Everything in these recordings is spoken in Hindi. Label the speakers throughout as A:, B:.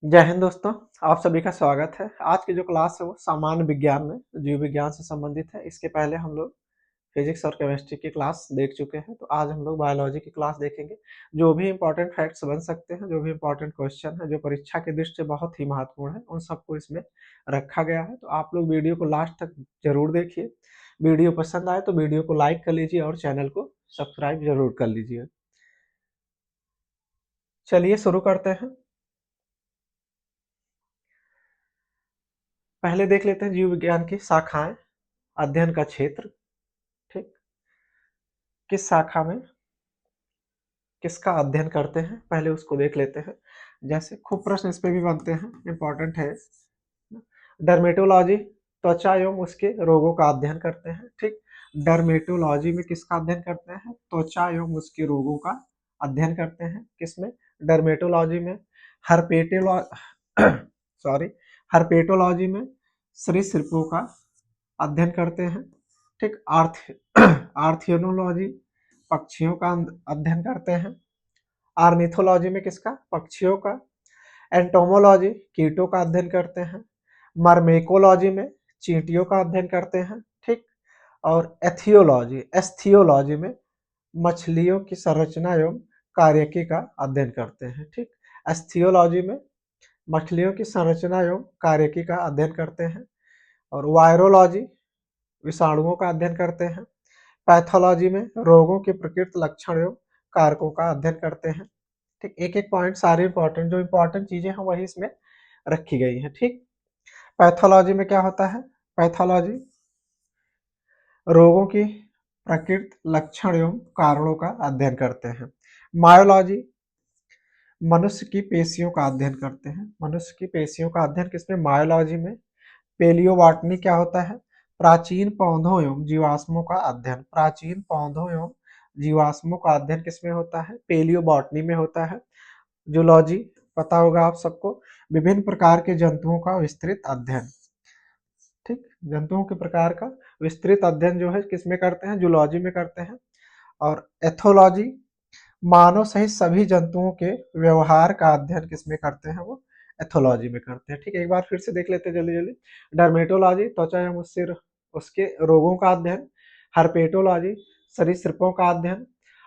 A: जय हिंद दोस्तों। आप सभी का स्वागत है। आज की जो क्लास है वो सामान्य विज्ञान में जीव विज्ञान से संबंधित है। इसके पहले हम लोग फिजिक्स और केमिस्ट्री की क्लास देख चुके हैं, तो आज हम लोग बायोलॉजी की क्लास देखेंगे। जो भी इंपॉर्टेंट फैक्ट्स बन सकते हैं, जो भी इंपॉर्टेंट क्वेश्चन है, जो परीक्षा की दृष्टि से बहुत ही महत्वपूर्ण है, उन सबको इसमें रखा गया है। तो आप लोग वीडियो को लास्ट तक जरूर देखिए। वीडियो पसंद आए तो वीडियो को लाइक कर लीजिए और चैनल को सब्सक्राइब जरूर कर लीजिए। चलिए शुरू करते हैं। पहले देख लेते हैं जीव विज्ञान की शाखाएं, अध्ययन का क्षेत्र। ठीक, किस शाखा में किसका अध्ययन करते हैं पहले उसको देख लेते हैं। जैसे खूब प्रश्न इस पे भी बनते हैं, इंपॉर्टेंट है। डर्मेटोलॉजी, त्वचा एवं उसके रोगों का अध्ययन करते हैं। ठीक, डर्मेटोलॉजी में किसका अध्ययन करते हैं? त्वचा एवं उसके रोगों का अध्ययन करते हैं। किसमें? डर्मेटोलॉजी में। हर्पेटोलॉ सॉरी हर्पेटोलॉजी में सरीसृपों का अध्ययन करते हैं। ठीक, आर्थियोनोलॉजी पक्षियों का अध्ययन करते हैं। आर्निथोलॉजी में किसका? पक्षियों का। एंटोमोलॉजी कीटों का अध्ययन करते हैं। मर्मेकोलॉजी में चींटियों का अध्ययन करते हैं। ठीक, और एस्थियोलॉजी में मछलियों की संरचना एवं कार्यकी का अध्ययन करते हैं। ठीक, एस्थियोलॉजी में मछलियों की संरचना एवं कार्यकी का अध्ययन करते हैं। और वायरोलॉजी विषाणुओं का अध्ययन करते हैं। पैथोलॉजी में रोगों के प्रकृति, लक्षण एवं कारकों का अध्ययन करते हैं। ठीक, एक एक पॉइंट सारे इंपॉर्टेंट, जो इंपॉर्टेंट चीजें हैं वही इसमें रखी गई हैं। ठीक, पैथोलॉजी में क्या होता है? पैथोलॉजी रोगों की प्रकृति, लक्षण एवं कारणों का अध्ययन करते हैं। मायोलॉजी मनुष्य की पेशियों का अध्ययन करते हैं। मनुष्य की पेशियों का अध्ययन किसमें? मायोलॉजी में। पेलियोबॉटनी क्या होता है? प्राचीन पौधों एवं जीवाश्मों का अध्ययन। प्राचीन पौधों एवं जीवाश्मों का अध्ययन किसमें होता है? पेलियोबॉटनी में होता है। जूलॉजी पता होगा आप सबको, विभिन्न प्रकार के जंतुओं का विस्तृत अध्ययन। ठीक, जंतुओं के प्रकार का विस्तृत अध्ययन जो है किसमें करते हैं? जूलॉजी में करते हैं। और एथोलॉजी मानव सहित सभी जंतुओं के व्यवहार का अध्ययन किसमें करते हैं? वो एथोलॉजी में करते हैं। ठीक है, एक बार फिर से देख लेते हैं जल्दी जल्दी। डर्मेटोलॉजी त्वचा एवं उसके रोगों का अध्ययन। हर्पेटोलॉजी सरीसृपों का अध्ययन।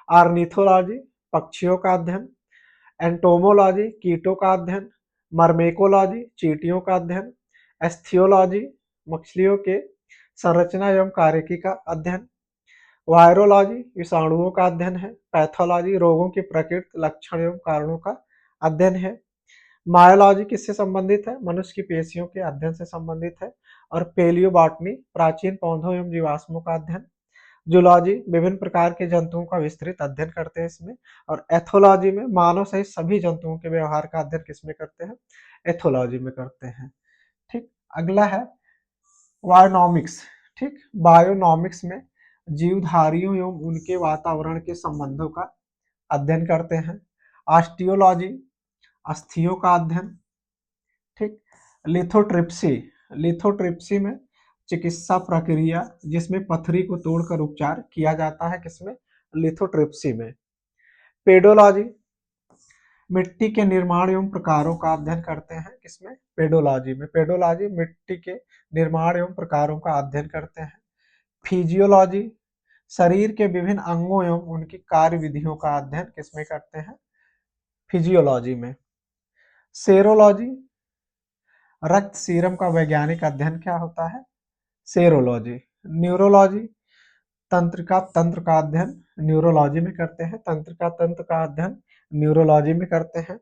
A: आर्निथोलॉजी पक्षियों का अध्ययन। एंटोमोलॉजी कीटों का अध्ययन। मर्मेकोलॉजी चींटियों का अध्ययन। एस्थियोलॉजी मछलियों के संरचना एवं कार्यकी का अध्ययन। वायरोलॉजी विषाणुओं का अध्ययन है। पैथोलॉजी रोगों की प्रकृति, लक्षण एवं कारणों का अध्ययन है। मायोलॉजी किससे संबंधित है? मनुष्य की पेशियों के अध्ययन से संबंधित है। और पेलियोबॉटनी प्राचीन पौधों एवं जीवाश्मों का अध्ययन। जूलॉजी विभिन्न प्रकार के जंतुओं का विस्तृत अध्ययन करते हैं इसमें। और एथोलॉजी में मानव सहित सभी जंतुओं के व्यवहार का अध्ययन किसमें करते हैं? एथोलॉजी में करते हैं। ठीक, अगला है बायोनॉमिक्स। ठीक, बायोनॉमिक्स में जीवधारियों एवं उनके वातावरण के संबंधों का अध्ययन करते हैं। ऑस्टियोलॉजी अस्थियों का अध्ययन। ठीक, लिथोट्रिप्सी लिथोट्रिप्सी में चिकित्सा प्रक्रिया जिसमें पथरी को तोड़कर उपचार किया जाता है। किसमें? लिथोट्रिप्सी में। पेडोलॉजी मिट्टी के निर्माण एवं प्रकारों का अध्ययन करते हैं। किसमें? पेडोलॉजी में। पेडोलॉजी मिट्टी के निर्माण एवं प्रकारों का अध्ययन करते हैं। फिजियोलॉजी शरीर के विभिन्न अंगों एवं उनकी कार्य विधियों का अध्ययन किसमें करते हैं? फिजियोलॉजी में। सेरोलॉजी रक्त सीरम का वैज्ञानिक अध्ययन क्या होता है? सेरोलॉजी। न्यूरोलॉजी तंत्रिका तंत्र का अध्ययन न्यूरोलॉजी में करते हैं। तंत्रिका तंत्र का अध्ययन न्यूरोलॉजी में करते हैं।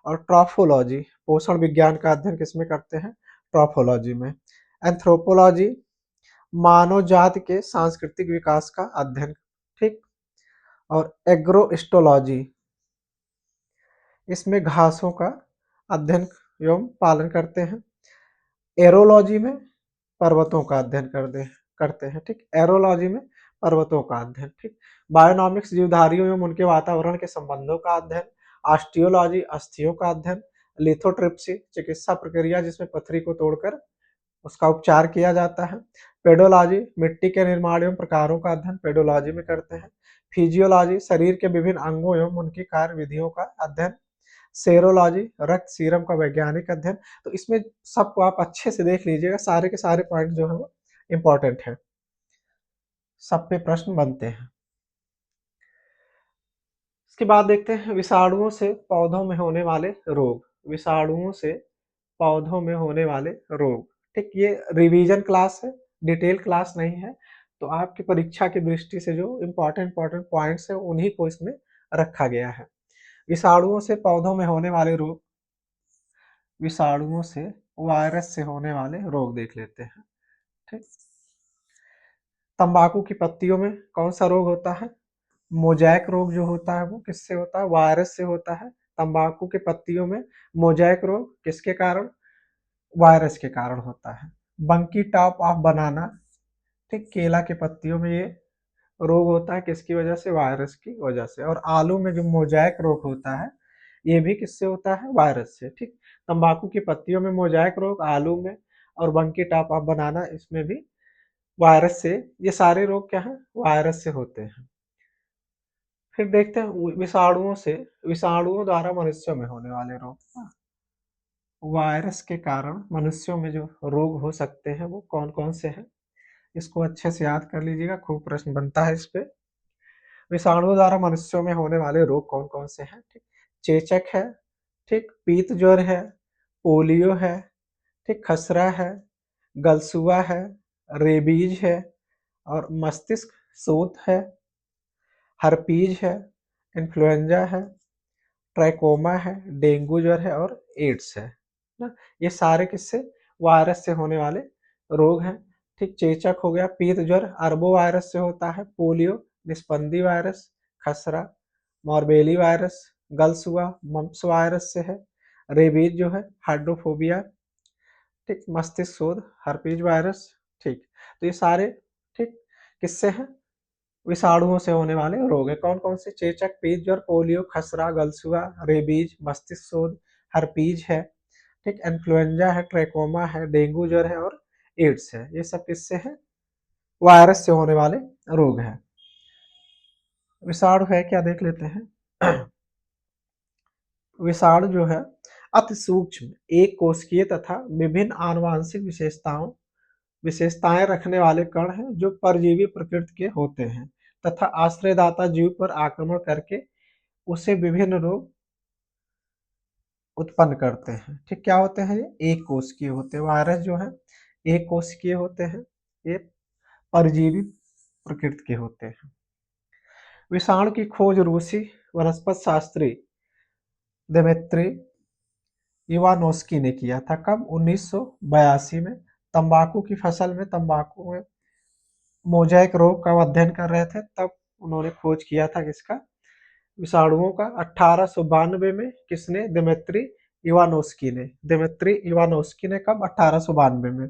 A: और ट्रॉफोलॉजी पोषण विज्ञान का अध्ययन किसमें करते हैं? ट्रॉफोलॉजी में। एंथ्रोपोलॉजी मानव जाति के सांस्कृतिक विकास का अध्ययन। ठीक, और एग्रोस्टोलॉजी इसमें घासों का अध्ययन एवं पालन करते हैं। एरोलॉजी में पर्वतों का अध्ययन करते हैं। ठीक, एरोलॉजी में पर्वतों का अध्ययन। ठीक, बायोनॉमिक्स जीवधारियों एवं उनके वातावरण के संबंधों का अध्ययन। ऑस्टियोलॉजी अस्थियों का अध्ययन। लिथोट्रिप्सी चिकित्सा प्रक्रिया जिसमें पथरी को तोड़कर उसका उपचार किया जाता है। पेडोलॉजी मिट्टी के निर्माण एवं प्रकारों का अध्ययन पेडोलॉजी में करते हैं। फिजियोलॉजी शरीर के विभिन्न अंगों एवं उनकी कार्य विधियों का अध्ययन सेरोलॉजी, रक्त सीरम का वैज्ञानिक अध्ययन। तो इसमें सबको आप अच्छे से देख लीजिएगा, सारे के सारे पॉइंट जो है वो इंपॉर्टेंट है, सब पे प्रश्न बनते हैं। इसके बाद देखते हैं विषाणुओं से पौधों में होने वाले रोग। विषाणुओं से पौधों में होने वाले रोग, ठीक, ये रिवीजन क्लास है, डिटेल क्लास नहीं है। तो आपकी परीक्षा की दृष्टि से जो इम्पोर्टेंट पॉइंट्स है उन्हीं को इसमें रखा गया है। विषाणुओं से पौधों में होने वाले रोग, विषाणुओं से वायरस से होने वाले रोग देख लेते हैं। ठीक, तंबाकू की पत्तियों में कौन सा रोग होता है? मोजैक रोग जो होता है वो किससे होता है? वायरस से होता है। तंबाकू के पत्तियों में मोजैक रोग किसके कारण? वायरस के कारण होता है। बंकी टॉप ऑफ बनाना, ठीक, केला के पत्तियों में ये रोग होता है किसकी वजह से? वायरस की वजह से। और आलू में जो मोजैक रोग होता है ये भी किससे होता है? वायरस से। ठीक, तंबाकू की पत्तियों में मोजैक रोग, आलू में, और बंकी टॉप ऑफ बनाना इसमें भी वायरस से। ये सारे रोग क्या है? वायरस से होते हैं। फिर देखते हैं विषाणुओं से, विषाणुओं द्वारा मनुष्यों में होने वाले रोग। वायरस के कारण मनुष्यों में जो रोग हो सकते हैं वो कौन कौन से हैं, इसको अच्छे से याद कर लीजिएगा, खूब प्रश्न बनता है इस पे। विषाणु द्वारा मनुष्यों में होने वाले रोग कौन कौन से हैं? ठीक, चेचक है, ठीक, पीत ज्वर है, पोलियो है, ठीक, खसरा है, गलसुआ है, रेबीज है, और मस्तिष्क सोथ है, हर्पीज है, इन्फ्लुएंजा है, ट्राइकोमा है, डेंगू ज्वर है, और एड्स है ना। ये सारे किससे? वायरस से होने वाले रोग हैं। ठीक, चेचक हो गया, पीत ज्वर अरबो वायरस से होता है, पोलियो निस्पंदी वायरस, खसरा मॉर्बेली वायरस, गलसुआ मम्प्स वायरस से है, रेबीज जो है हाइड्रोफोबिया, ठीक, मस्तिष्क शोध हर्पीज वायरस। ठीक, तो ये सारे, ठीक, किससे हैं? विषाणुओं से होने वाले रोग है। कौन कौन से? चेचक, पीत ज्वर, पोलियो, खसरा, गलसुआ, रेबीज, मस्तिष्क शोध, हर्पीज है, ठीक, इन्फ्लुएंजा है, ट्रैकोमा है, डेंगू ज्वर है, और एड्स है। ये सब किससे है? वायरस से होने वाले रोग है। विषाणु है क्या देख लेते हैं। विषाणु जो है अति सूक्ष्म, एक कोशिकीय तथा विभिन्न आनुवांशिक विशेषताएं रखने वाले कण हैं जो परजीवी प्रकृति के होते हैं तथा आश्रयदाता जीव पर आक्रमण करके उसे विभिन्न रोग उत्पन्न करते हैं। ठीक, क्या होते हैं ये? एक कोशिकीय होते हैं। वायरस जो है एक कोशिकीय होते हैं, ये परजीवी प्रकृति के होते हैं। विषाणु की खोज रूसी वनस्पति शास्त्री दिमित्री इवानोस्की ने किया था। कब? 1982 में। तंबाकू की फसल में, तंबाकू में मोजैक रोग का अध्ययन कर रहे थे, तब उन्होंने खोज किया था किसका? विषाणुओं का। 1892 में किसने? दिमित्री इवानोस्की ने। दिमित्री इवानोस्की ने कब? 1892 में।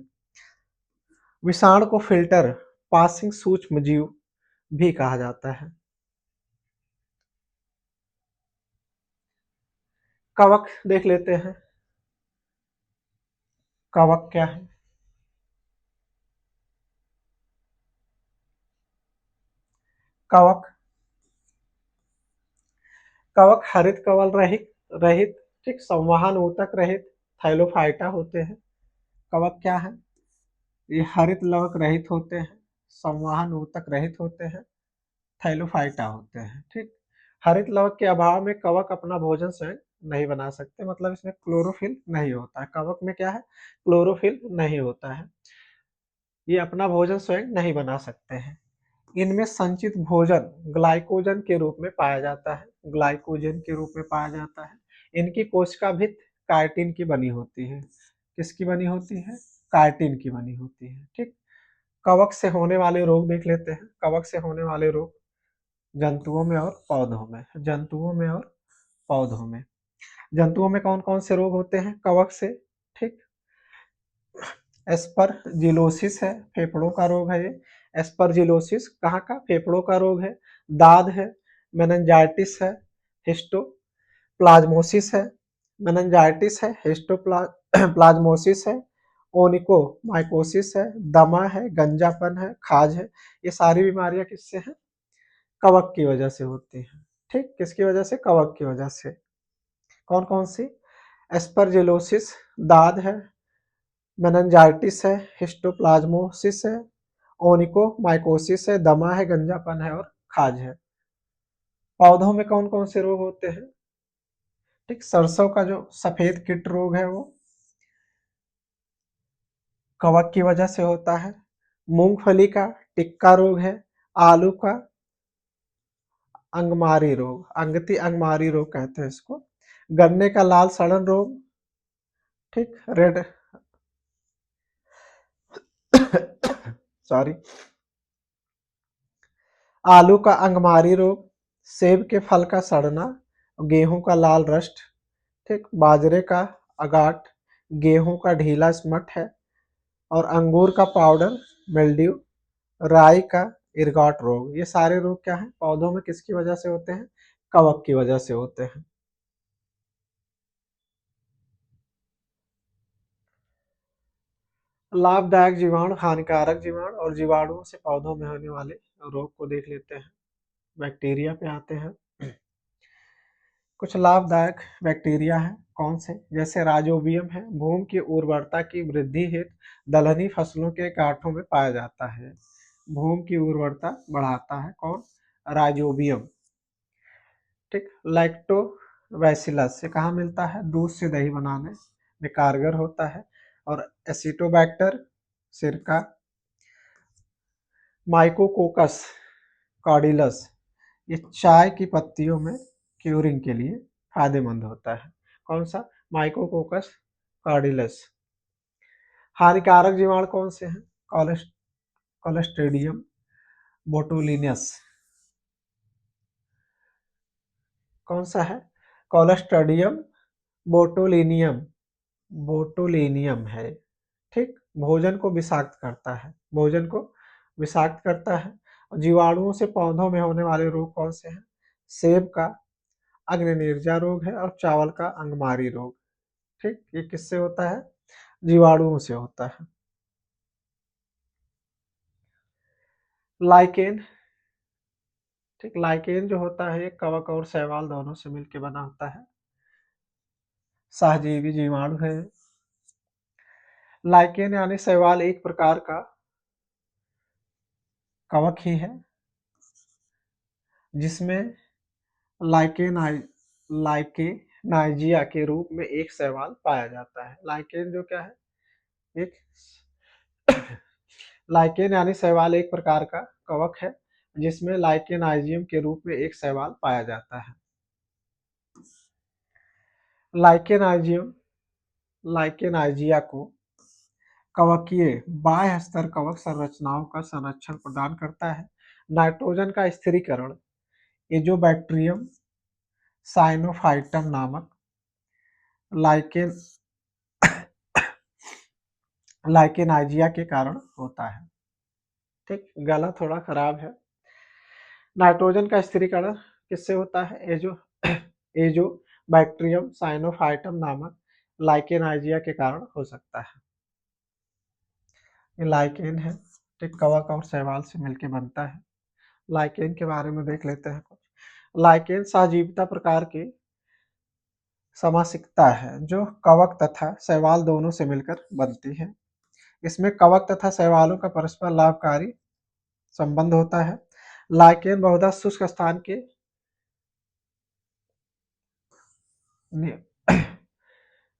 A: विषाणु को फिल्टर पासिंग सूक्ष्म जीव भी कहा जाता है। कवक देख लेते हैं। कवक क्या है? कवक, कवक हरित कवल रहित रहित ठीक, संवहन ऊतक रहित थैलोफाइटा होते हैं। कवक क्या है? ये हरित लवक रहित होते हैं, संवहन ऊतक रहित होते हैं, थैलोफाइटा होते हैं। ठीक, हरित लवक के अभाव में कवक अपना भोजन स्वयं नहीं बना सकते, मतलब इसमें क्लोरोफिल नहीं होता है। कवक में क्या है? क्लोरोफिल नहीं होता है, ये अपना भोजन स्वयं नहीं बना सकते हैं। इनमें संचित भोजन ग्लाइकोजन के रूप में पाया जाता है, ग्लाइकोजन के रूप में पाया जाता है। इनकी कोशिका भित्ति काइटिन की बनी होती है। किसकी बनी होती है? काइटिन की बनी होती है। ठीक, कवक से होने वाले रोग देख लेते हैं। कवक से होने वाले रोग जंतुओं में और पौधों में, जंतुओं में और पौधों में। जंतुओं में कौन कौन से रोग होते हैं कवक से? ठीक, एस्परजिलोसिस है, फेफड़ों का रोग है ये। एस्परजिलोसिस कहाँ का? फेफड़ों का रोग है। दाद है, मेनिंजाइटिस है, हिस्टोप्लाज्मोसिस है, मेनिंजाइटिस है, हिस्टोप्लाज्मोसिस है, ओनिकोमाइकोसिस है, दमा है, गंजापन है, खाज है। ये सारी बीमारियां किससे हैं? कवक की वजह से होती हैं। ठीक, किसकी वजह से? कवक की वजह से। कौन कौन सी? एस्परजिलोसिस दाद है, मेनिंजाइटिस है, हिस्टोप्लाज्मोसिस है, ओनिकोमाइकोसिस है, दमा है, गंजापन है और खाज है। पौधों में कौन कौन से रोग होते हैं? ठीक, सरसों का जो सफेद कीट रोग है वो कवक की वजह से होता है। मूंगफली का टिक्का रोग है। आलू का अंगमारी रोग, अंगती अंगमारी रोग कहते हैं इसको। गन्ने का लाल सड़न रोग, ठीक, रेड सॉरी, आलू का अंगमारी रोग, सेब के फल का सड़ना, गेहूं का लाल रस्ट, ठीक, बाजरे का अगाट, गेहूं का ढीला स्मट है और अंगूर का पाउडर मिल्ड्यू, राई का इरगॉट रोग। ये सारे रोग क्या हैं? पौधों में किसकी वजह से होते हैं? कवक की वजह से होते हैं। लाभदायक जीवाणु, हानिकारक जीवाणु और जीवाणुओं से पौधों में होने वाले रोग को देख लेते हैं। बैक्टीरिया पे आते हैं। कुछ लाभदायक बैक्टीरिया हैं, कौन से? जैसे राइजोबियम है, भूमि की उर्वरता की वृद्धि हेतु दलहनी फसलों के गांठों में पाया जाता है। भूमि की उर्वरता बढ़ाता है कौन? राइजोबियम। ठीक, लैक्टोबैसिलस से कहाँ मिलता है? दूध से दही बनाने में कारगर होता है। और एसिटोबैक्टर सिरका, माइकोकोकस कॉर्डिलस ये चाय की पत्तियों में क्यूरिंग के लिए फायदेमंद होता है। कौन सा? माइकोकोकस कॉर्डिलस। हानिकारक जीवाणु कौन से हैं? कोलेस्ट्रीडियम बोटुलिनस। कौन सा है? कोलेस्ट्रीडियम बोटुलिनियम, बोटुलिनियम है। ठीक, भोजन को विषाक्त करता है, भोजन को विषाक्त करता है। और जीवाणुओं से पौधों में होने वाले रोग कौन से हैं? सेब का अग्निनिर्जा रोग है और चावल का अंगमारी रोग। ठीक, ये किससे होता है? जीवाणुओं से होता है। लाइकेन, ठीक, लाइकेन जो होता है कवक और शैवाल दोनों से मिलकर बना होता है, सहजीवी जीवाणु है। लाइकेन यानी शैवाल एक प्रकार का कवक ही है जिसमें लाइकेनाइ लाइकेनाइजिया के रूप में एक शैवाल पाया जाता है। लाइकेन जो क्या है? एक लाइकेन यानी शैवाल एक प्रकार का कवक है जिसमें लाइकेनाइजियम के रूप में एक शैवाल पाया जाता है। लाइकेनाइजियम लाइकेनाइजिया को कवकीय बाह्य स्तर कवक संरचनाओं का संरक्षण प्रदान करता है। नाइट्रोजन का स्थिरीकरण एजोबैक्टीरियम साइनोफाइटम नामक लाइकेन लाइकेनाइजिया के कारण होता है। ठीक, गला थोड़ा खराब है। नाइट्रोजन का स्थिरीकरण किससे होता है? एजो बैक्टीरियम साइनोफाइटम नामक लाइकेनाइजिया के कारण हो सकता है। ये लाइकेन है, ठीक, कवक और शैवाल से मिलकर बनता है। लाइकेन के बारे में देख लेते हैं कुछ। लाइकेन सहजीविता प्रकार की समासिकता है जो कवक तथा शैवाल दोनों से मिलकर बनती है। इसमें कवक तथा शैवालों का परस्पर लाभकारी संबंध होता है। लाइकेन बहुधा शुष्क स्थान के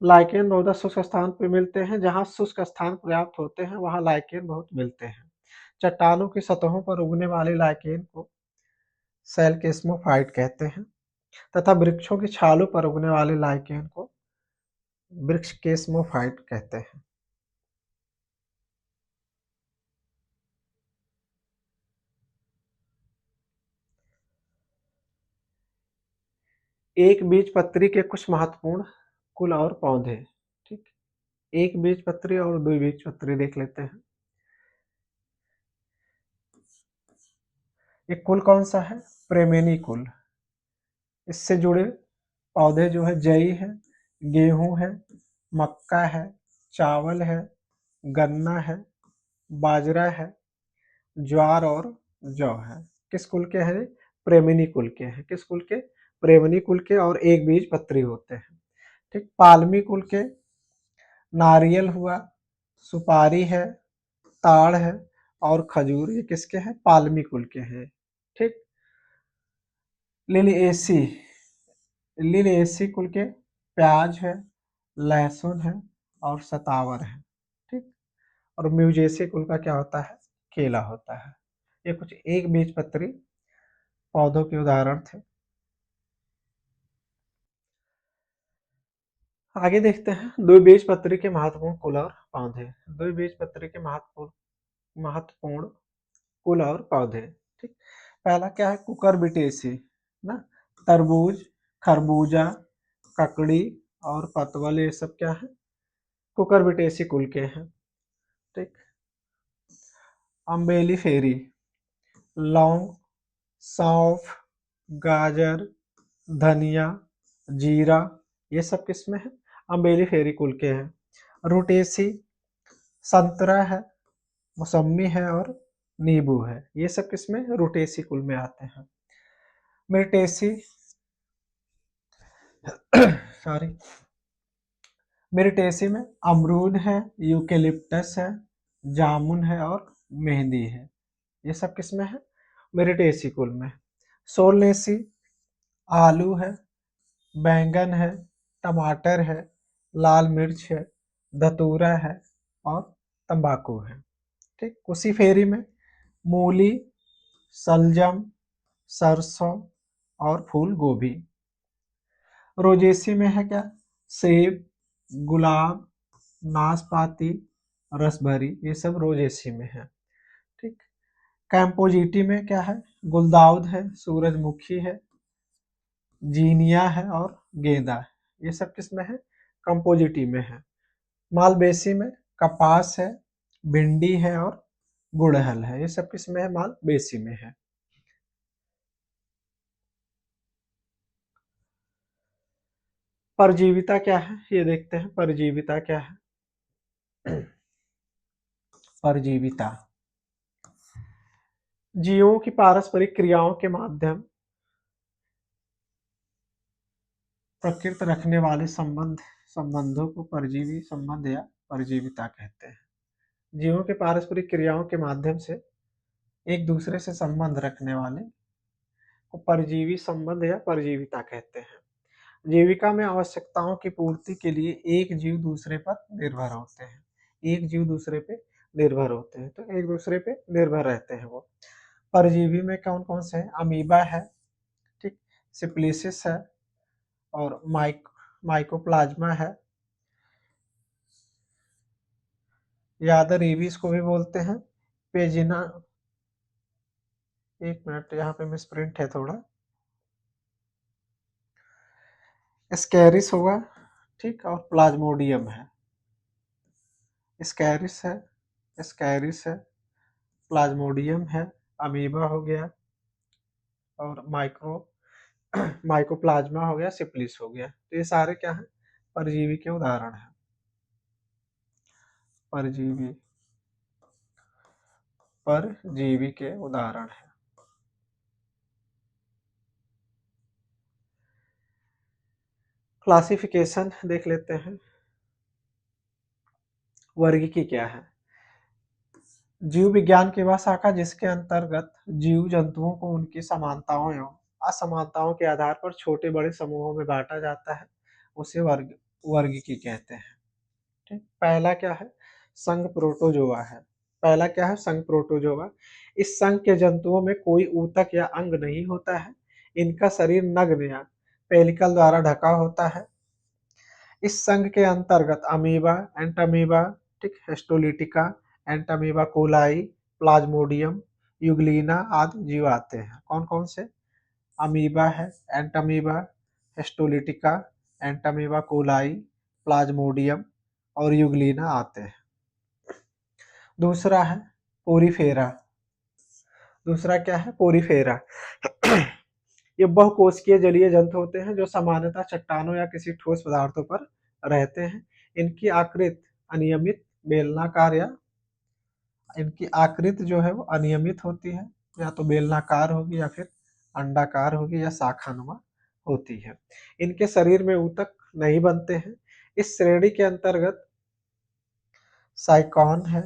A: लाइकेन बहुधा शुष्क स्थान पर मिलते हैं। जहां शुष्क स्थान पर्याप्त होते हैं वहां लाइकेन बहुत मिलते हैं। चट्टानों की सतहों पर उगने वाले लाइकेन को सेलकेस्मोफाइट कहते हैं तथा वृक्षों की छालों पर उगने वाले लाइकेन को वृक्षकेस्मोफाइट कहते हैं। एक बीजपत्री के कुछ महत्वपूर्ण कुल और पौधे। ठीक, एक बीजपत्री और द्विबीजपत्री देख लेते हैं। एक कुल कौन सा है? प्रेमेनी कुल। इससे जुड़े पौधे जो है जई है, गेहूं है, मक्का है, चावल है, गन्ना है, बाजरा है, ज्वार और जौ है। किस कुल के हैं? प्रेमिनी कुल के हैं। किस कुल के? प्रेमनी कुल के और एक बीज पत्री होते हैं। ठीक, पालमी कुल के नारियल हुआ, सुपारी है, ताड़ है और खजूर, ये किसके हैं? पालमी कुल के हैं। ठीक, लिलिएसी, लिलिएसी कुल के प्याज है, लहसुन है और सतावर है। ठीक, और म्यूजेसी कुल का क्या होता है? केला होता है। ये कुछ एक बीजपत्री पौधों के उदाहरण थे। आगे देखते हैं द्विबीजपत्री के महत्वपूर्ण कुल और पौधे। द्विबीजपत्री के महत्वपूर्ण महत्वपूर्ण कुल और पौधे। ठीक, पहला क्या है? कुकुरबिटेसी ना, तरबूज, खरबूजा, ककड़ी और पतवल, ये सब क्या है? कुकुरबिटेसी कुल के हैं। ठीक, अम्बेली फेरी, लौंग, सौंफ, गाजर, धनिया, जीरा, ये सब किसमें है? अम्बेली फेरी कुल के हैं। रूटेसी, संतरा है, मौसम्मी है और नींबू है, ये सब किसमें? रूटेसी कुल में आते हैं। मिर्टेसी सॉरी, मिर्टेसी में अमरूद है, यूकेलिप्टस है, जामुन है और मेहंदी है, ये सब किसमें है? मिर्टेसी कुल में। सोलनेसी, आलू है, बैंगन है, टमाटर है, लाल मिर्च है, धतूरा है और तंबाकू है। ठीक, उसी फेरी में मूली, सलजम, सरसों और फूल गोभी। रोजेसी में है क्या? सेब, गुलाब, नाशपाती, रसभरी, ये सब रोजेसी में है। ठीक, कैंपोजिटी में क्या है? गुलदाउद है, सूरजमुखी है, जीनिया है और गेंदा है, ये सब किसमें है? कंपोजिटी में है। मालवेसी में कपास है, भिंडी है और गुड़हल है, ये सब किसमें है? मालवेसी में है। परजीविता क्या है? ये देखते हैं परजीविता क्या है। परजीविता जीवों की पारस्परिक क्रियाओं के माध्यम प्रकृति रखने वाले संबंधों को परजीवी संबंध या परजीविता कहते हैं। जीवों के पारस्परिक क्रियाओं के माध्यम से एक दूसरे से संबंध रखने वाले को परजीवी संबंध या परजीविता कहते हैं। जीविका में आवश्यकताओं की पूर्ति के लिए एक जीव दूसरे पर निर्भर होते हैं। एक जीव दूसरे पे निर्भर होते हैं, तो एक दूसरे पे निर्भर रहते हैं वो। परजीवी में कौन कौन से हैं? अमीबा है, ठीक, सिप्लिसिस है और माइकोप्लाज्मा है, यादर रेबीज को भी बोलते हैं, पेजिना, एक मिनट यहाँ पे मिसप्रिंट है थोड़ा, स्कैरिस होगा, ठीक, और प्लाज्मोडियम है। स्कैरिस है, स्कैरिस है, प्लाज्मोडियम है, अमीबा हो गया और माइकोप्लाज्मा हो गया, सिप्लिस हो गया। तो ये सारे क्या हैं? परजीवी के उदाहरण हैं। परजीवी परजीवी के उदाहरण हैं। क्लासिफिकेशन देख लेते हैं। वर्गीकी क्या है? जीव विज्ञान की वह शाखा जिसके अंतर्गत जीव जंतुओं को उनकी समानताओं एवं असमानताओं के आधार पर छोटे बड़े समूहों में बांटा जाता है, उसे वर्गीकी कहते हैं। ठीक, पहला क्या है? संघ प्रोटोजोआ है। पहला क्या है? संघ प्रोटोजोआ। इस संघ के जंतुओं में कोई ऊतक या अंग नहीं होता है। इनका शरीर नग्न या पेलिकल द्वारा ढका होता है। इस संघ के अंतर्गत अमीबा, एंटामीबा, ठीक, histolytica, Entamoeba coli, Plasmodium, Euglena आदि जीव आते हैं। कौन कौन से? अमीबा है, Entamoeba, histolytica, Entamoeba coli, Plasmodium और यूग्लिना आते हैं। दूसरा है पोरीफेरा। दूसरा क्या है? पोरीफेरा। ये बहुकोशिकीय जलीय जंतु होते हैं जो सामान्यतः चट्टानों या किसी ठोस पदार्थों पर रहते हैं। इनकी आकृति अनियमित, बेलनाकार या इनकी आकृति जो है वो अनियमित होती है, या तो बेलनाकार होगी या फिर अंडाकार होगी या शाखानुमा होती है। इनके शरीर में ऊतक नहीं बनते हैं। इस श्रेणी के अंतर्गत साइकॉन है,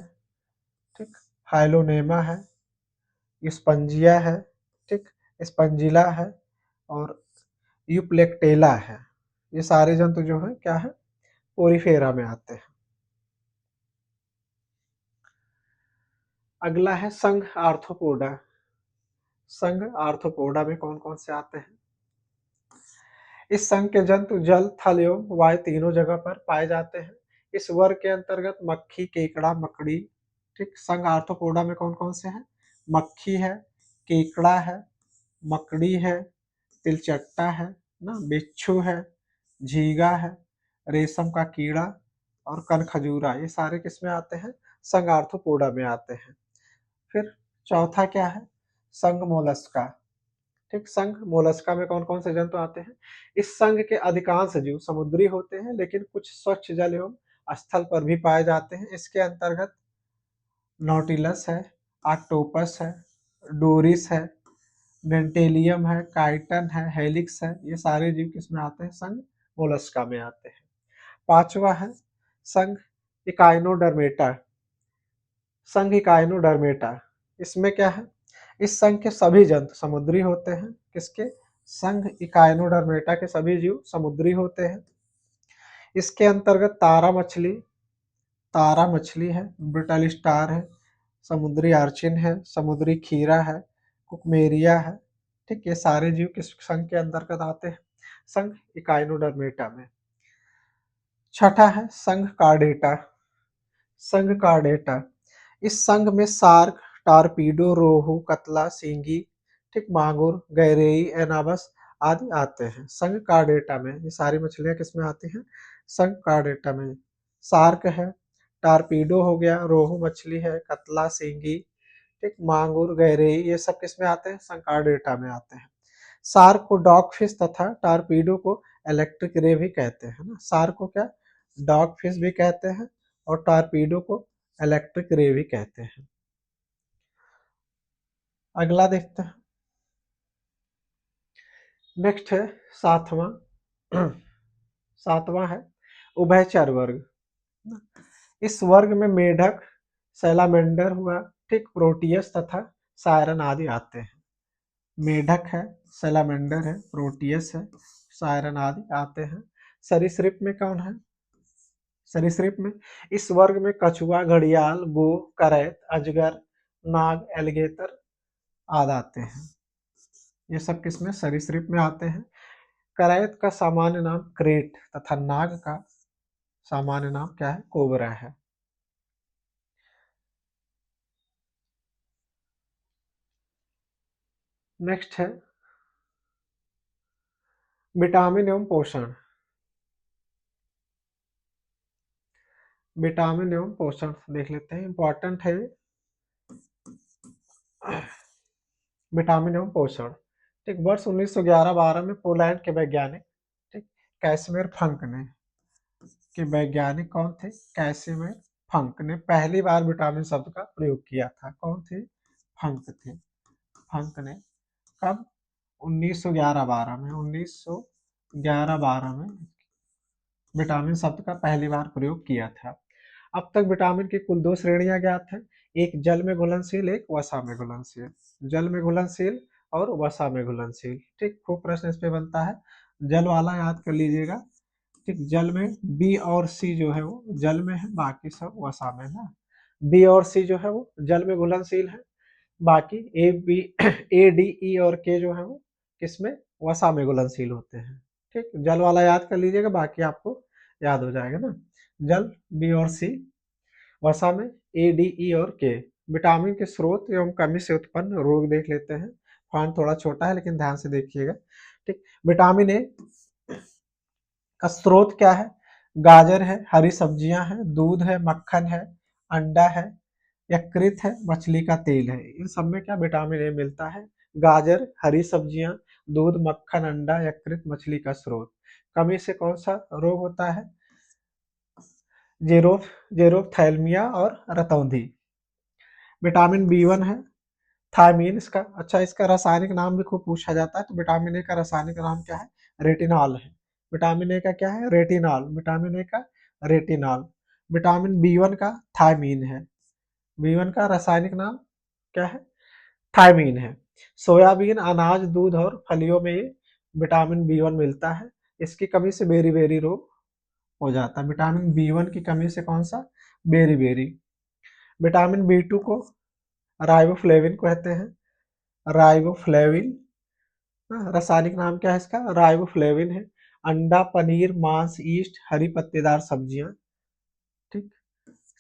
A: ठीक, हाइलोनेमा है, स्पंजिया है, ठीक, स्पंजिला है और यूप्लेक्टेला है। ये सारे जंतु जो है क्या है, पोरीफेरा में आते हैं। अगला है संघ आर्थ्रोपोडा। संघ आर्थ्रोपोडा में कौन कौन से आते हैं? इस संघ के जंतु जल, थल एवं वायु तीनों जगह पर पाए जाते हैं। इस वर्ग के अंतर्गत मक्खी, केकड़ा, मकड़ी, ठीक, संघ आर्थ्रोपोडा में कौन कौन से हैं? मक्खी है, केकड़ा है, मकड़ी है, तिलचट्टा है ना, बिच्छू है, झींगा है, रेशम का कीड़ा और कनखजूरा, ये सारे किसमें आते हैं? संघ आर्थ्रोपोडा में आते हैं। फिर चौथा क्या है? संघ मोलस्का। ठीक, संघ मोलस्का में कौन कौन से जंतु आते हैं? इस संघ के अधिकांश जीव समुद्री होते हैं, लेकिन कुछ स्वच्छ जल एवं स्थल पर भी पाए जाते हैं। इसके अंतर्गत नॉटिलस है, ऑक्टोपस है, डोरिस है, डेंटेलियम है, काइटन है, हेलिक्स है, ये सारे जीव किसमें आते हैं? संघ मोलस्का में आते हैं। पांचवा है संघ इकाइनोडर्मेटा। संघ इकाइनोडर्मेटा, इसमें क्या है? इस संघ के सभी जंतु समुद्री होते हैं। किसके? संघ इकाइनोडर्मेटा के सभी जीव समुद्री होते हैं। इसके अंतर्गत तारा मछली है, ब्रिटल स्टार है, समुद्री अर्चिन है, समुद्री खीरा है, कुकमेरिया है, ठीक, ये सारे जीव किस संघ के अंतर्गत आते हैं? संघ इकाइनोडर्मेटा में। छठा है संघ कार्डेटा। संघ कार्डेटा, इस संघ में शार्क, टारपीडो, रोहू, कतला, सींगी, ठीक, मांगुर, गैरेई, एनाबस आदि आते हैं। संघ कार्डेटा में ये सारी मछलियां किसमें आती हैं? संघ कार्डेटा में। शार्क है, टारपीडो हो गया, रोहू मछली है, कतला, सींगी, ठीक, मांगुर, गैरेई, ये सब किसमें आते हैं? संघ कार्डेटा में आते हैं। शार्क को डॉग फिश तथा टारपीडो को इलेक्ट्रिक रे भी कहते हैं ना। शार्क को क्या? डॉग फिश भी कहते हैं और टारपीडो को इलेक्ट्रिक रे भी कहते हैं। अगला देखते हैं। नेक्स्ट है सातवां। सातवां है उभयचर वर्ग। इस वर्ग में मेढक, सैलामेंडर हुआ, ठीक, प्रोटियस तथा सायरन आदि आते हैं। मेढक है, सैलामेंडर है, प्रोटियस है, सायरन आदि आते हैं। सरीसृप में कौन है? सरीसृप में इस वर्ग में कछुआ, घड़ियाल, गो, करैत, अजगर, नाग, एलिगेटर आदि आते हैं। ये सब किसमें? सरीसृप में आते हैं। करैत का सामान्य नाम क्रेट तथा नाग का सामान्य नाम क्या है? कोबरा है। नेक्स्ट है विटामिन एवं पोषण। विटामिन एवं पोषण देख लेते हैं, इंपॉर्टेंट है। विटामिन एवं पोषण, ठीक, वर्ष 1911-12 में पोलैंड के वैज्ञानिक, ठीक, कैसिमिर फंक ने, के वैज्ञानिक कौन थे? कैसिमिर फंक ने पहली बार विटामिन शब्द का प्रयोग किया था। कौन थे? फंक थे। फंक ने कब? 1911-12 में। 1911-12 में विटामिन शब्द का पहली बार प्रयोग किया था। अब तक विटामिन की कुल 2 श्रेणियां ज्ञात हैं। एक जल में घुलनशील, एक वसा में घुलनशील। जल में घुलनशील और वसा में घुलनशील, ठीक, खूब प्रश्न इस पे बनता है। जल वाला याद कर लीजिएगा, ठीक, जल में बी और सी जो है वो जल में है, बाकी सब वसा में ना। बी और सी जो है वो जल में घुलनशील है, बाकी A B A D E और के जो है वो किसमें? वसा में घुलनशील होते हैं। ठीक, जल वाला याद कर लीजिएगा, बाकी आपको याद हो जाएगा ना। जल बी और सी, वसा में ए डी ई और के। विटामिन के स्रोत एवं कमी से उत्पन्न रोग देख लेते हैं। फॉन्ट थोड़ा छोटा है लेकिन ध्यान से देखिएगा। ठीक, विटामिन ए का स्रोत क्या है? गाजर है, हरी सब्जियां हैं, दूध है, मक्खन है, अंडा है, यकृत है, मछली का तेल है। इन सब में क्या विटामिन ए मिलता है? गाजर, हरी सब्जियां, दूध, मक्खन, अंडा, यकृत, मछली का स्रोत। कमी से कौन सा रोग होता है? जेरोथैल्मिया और रतौंधी। विटामिन बी1 है, थायमीन इसका। अच्छा, इसका रासायनिक नाम भी खूब पूछा जाता है, तो विटामिन ए का रासायनिक नाम क्या है? रेटिनॉल है। विटामिन ए का क्या है? रेटिनॉल। विटामिन ए का रेटिनॉल। विटामिन बी 1 का थायमीन है। बी 1 का रासायनिक नाम क्या है? थायमीन है। सोयाबीन, अनाज, दूध और फलियों में ये विटामिन बी 1 मिलता है। इसकी कमी से बेरी-बेरी रोग हो जाता है। विटामिन बी 1 की कमी से कौन सा? बेरी-बेरी। विटामिन बी 2 को राइबोफ्लेविन कहते हैं। राइबोफ्लेविन, रासायनिक नाम क्या है इसका? राइबोफ्लेविन है। अंडा, पनीर, मांस, ईस्ट, हरी पत्तेदार सब्जियां, ठीक।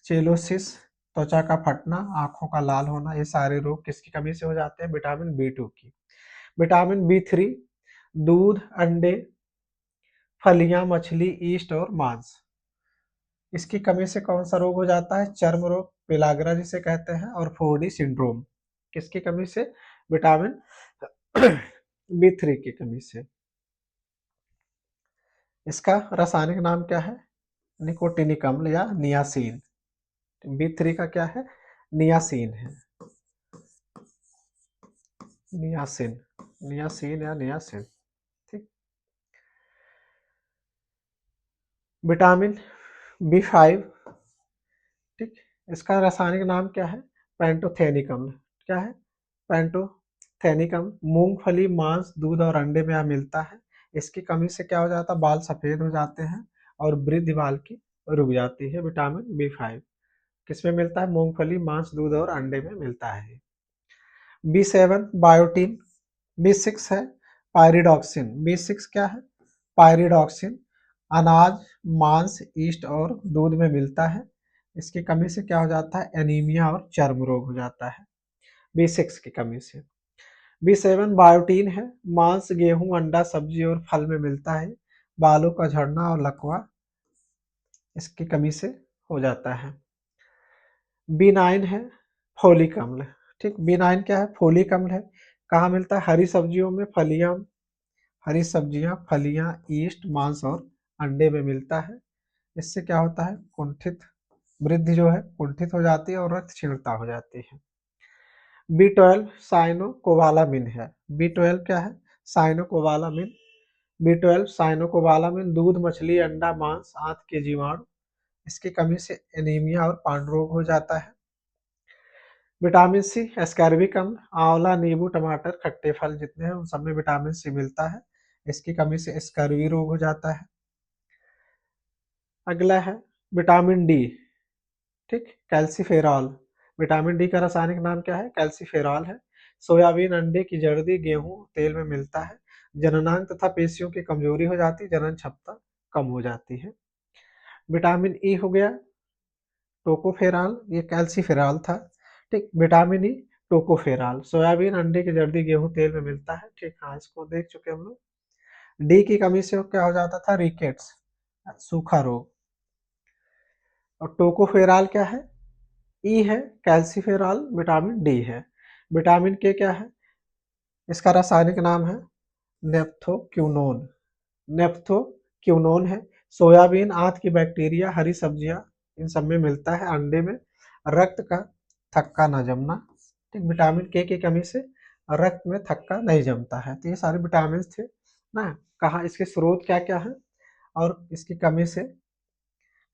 A: चेलोसिस, त्वचा का फटना, आंखों का लाल होना, ये सारे रोग किसकी कमी से हो जाते हैं? विटामिन बी 2 की। विटामिन बी 3, दूध, अंडे, फलियां, मछली, ईस्ट और मांस। इसकी कमी से कौन सा रोग हो जाता है? चर्म रोग, पेलाग्रा जिसे कहते हैं, और 4D सिंड्रोम। किसकी कमी से? विटामिन बी 3 की कमी से। इसका रासायनिक नाम क्या है? निकोटिनिक अम्ल या नियासिन। बी 3 का क्या है? नियासिन है। नियासिन, नियासिन या नियासिन, ठीक। विटामिन बी 5, ठीक। इसका रासायनिक नाम क्या है? पेंटोथेनिक अम्ल। क्या है? पेंटोथेनिक अम्ल। मूंगफली, मांस, दूध और अंडे में यह मिलता है। इसकी कमी से क्या हो जाता है? बाल सफेद हो जाते हैं और वृद्धि बाल की रुक जाती है। विटामिन बी 5 किसमें मिलता है? मूंगफली, मांस, दूध और अंडे में मिलता है। B 7 biotin. बी 6 है पायरिडॉक्सिन। बी 6 क्या है? पायरिडॉक्सिन। अनाज, मांस, ईस्ट और दूध में मिलता है। इसकी कमी से क्या हो जाता है? एनीमिया और चर्म रोग हो जाता है बी 6 की कमी से। बी 7 बायोटीन है। मांस, गेहूं, अंडा, सब्जी और फल में मिलता है। बालों का झड़ना और लकवा इसकी कमी से हो जाता है। बी 9 है फोलिक अम्ल, ठीक। बी 9 क्या है? फोलिक अम्ल है। कहाँ मिलता है? हरी सब्जियों में, फलियां, हरी सब्जियां, फलियां, ईस्ट, मांस और अंडे में मिलता है। इससे क्या होता है? कुंठित वृद्धि जो है कुंठित हो जाती है और रक्त क्षीणता हो जाती है। बी 12 साइनोकोबालामिन है। बी 12 क्या है? साइनोकोबालामिन। बी 12 साइनोकोबालामिन दूध, मछली, अंडा, मांस, आंत के जीवाणु। इसकी कमी से एनीमिया और पांडु रोग हो जाता है। विटामिन सी, एस्कॉर्बिक अम्ल। आंवला, नींबू, टमाटर, खट्टे फल जितने हैं उन सब में विटामिन सी मिलता है। इसकी कमी से स्कर्वी रोग हो जाता है। अगला है विटामिन डी, ठीक। कैल्सीफेरॉल। विटामिन डी का रासायनिक नाम क्या है? कैल्सीफेरॉल है। सोयाबीन, अंडे की जर्दी, गेहूं, तेल में मिलता है। जननांग तथा पेशियों की कमजोरी हो जाती है, जनन क्षमता कम हो जाती है। विटामिन ई हो गया टोकोफेरॉल, ये कैल्सीफेरॉल था, ठीक। विटामिन ई टोकोफेरॉल सोयाबीन, अंडे की जर्दी, गेहूं, तेल में मिलता है, ठीक। हाँ, इसको देख चुके हम लोग। डी की कमी से क्या हो जाता था? रिकेट्स, सूखा रोग। और टोकोफेरॉल क्या है? ई है। कैल्सीफेरॉल विटामिन डी है। विटामिन के क्या है? इसका रासायनिक नाम है नेप्थोक्यूनोन। नेप्थोक्यूनोन है। सोयाबीन, आंत की बैक्टीरिया, हरी सब्जियां, इन सब में मिलता है। अंडे में रक्त का थक्का न जमना, ठीक। विटामिन के की कमी से रक्त में थक्का नहीं जमता है। तो ये सारे विटामिन थे ना। कहाँ इसके स्रोत क्या क्या है और इसकी कमी से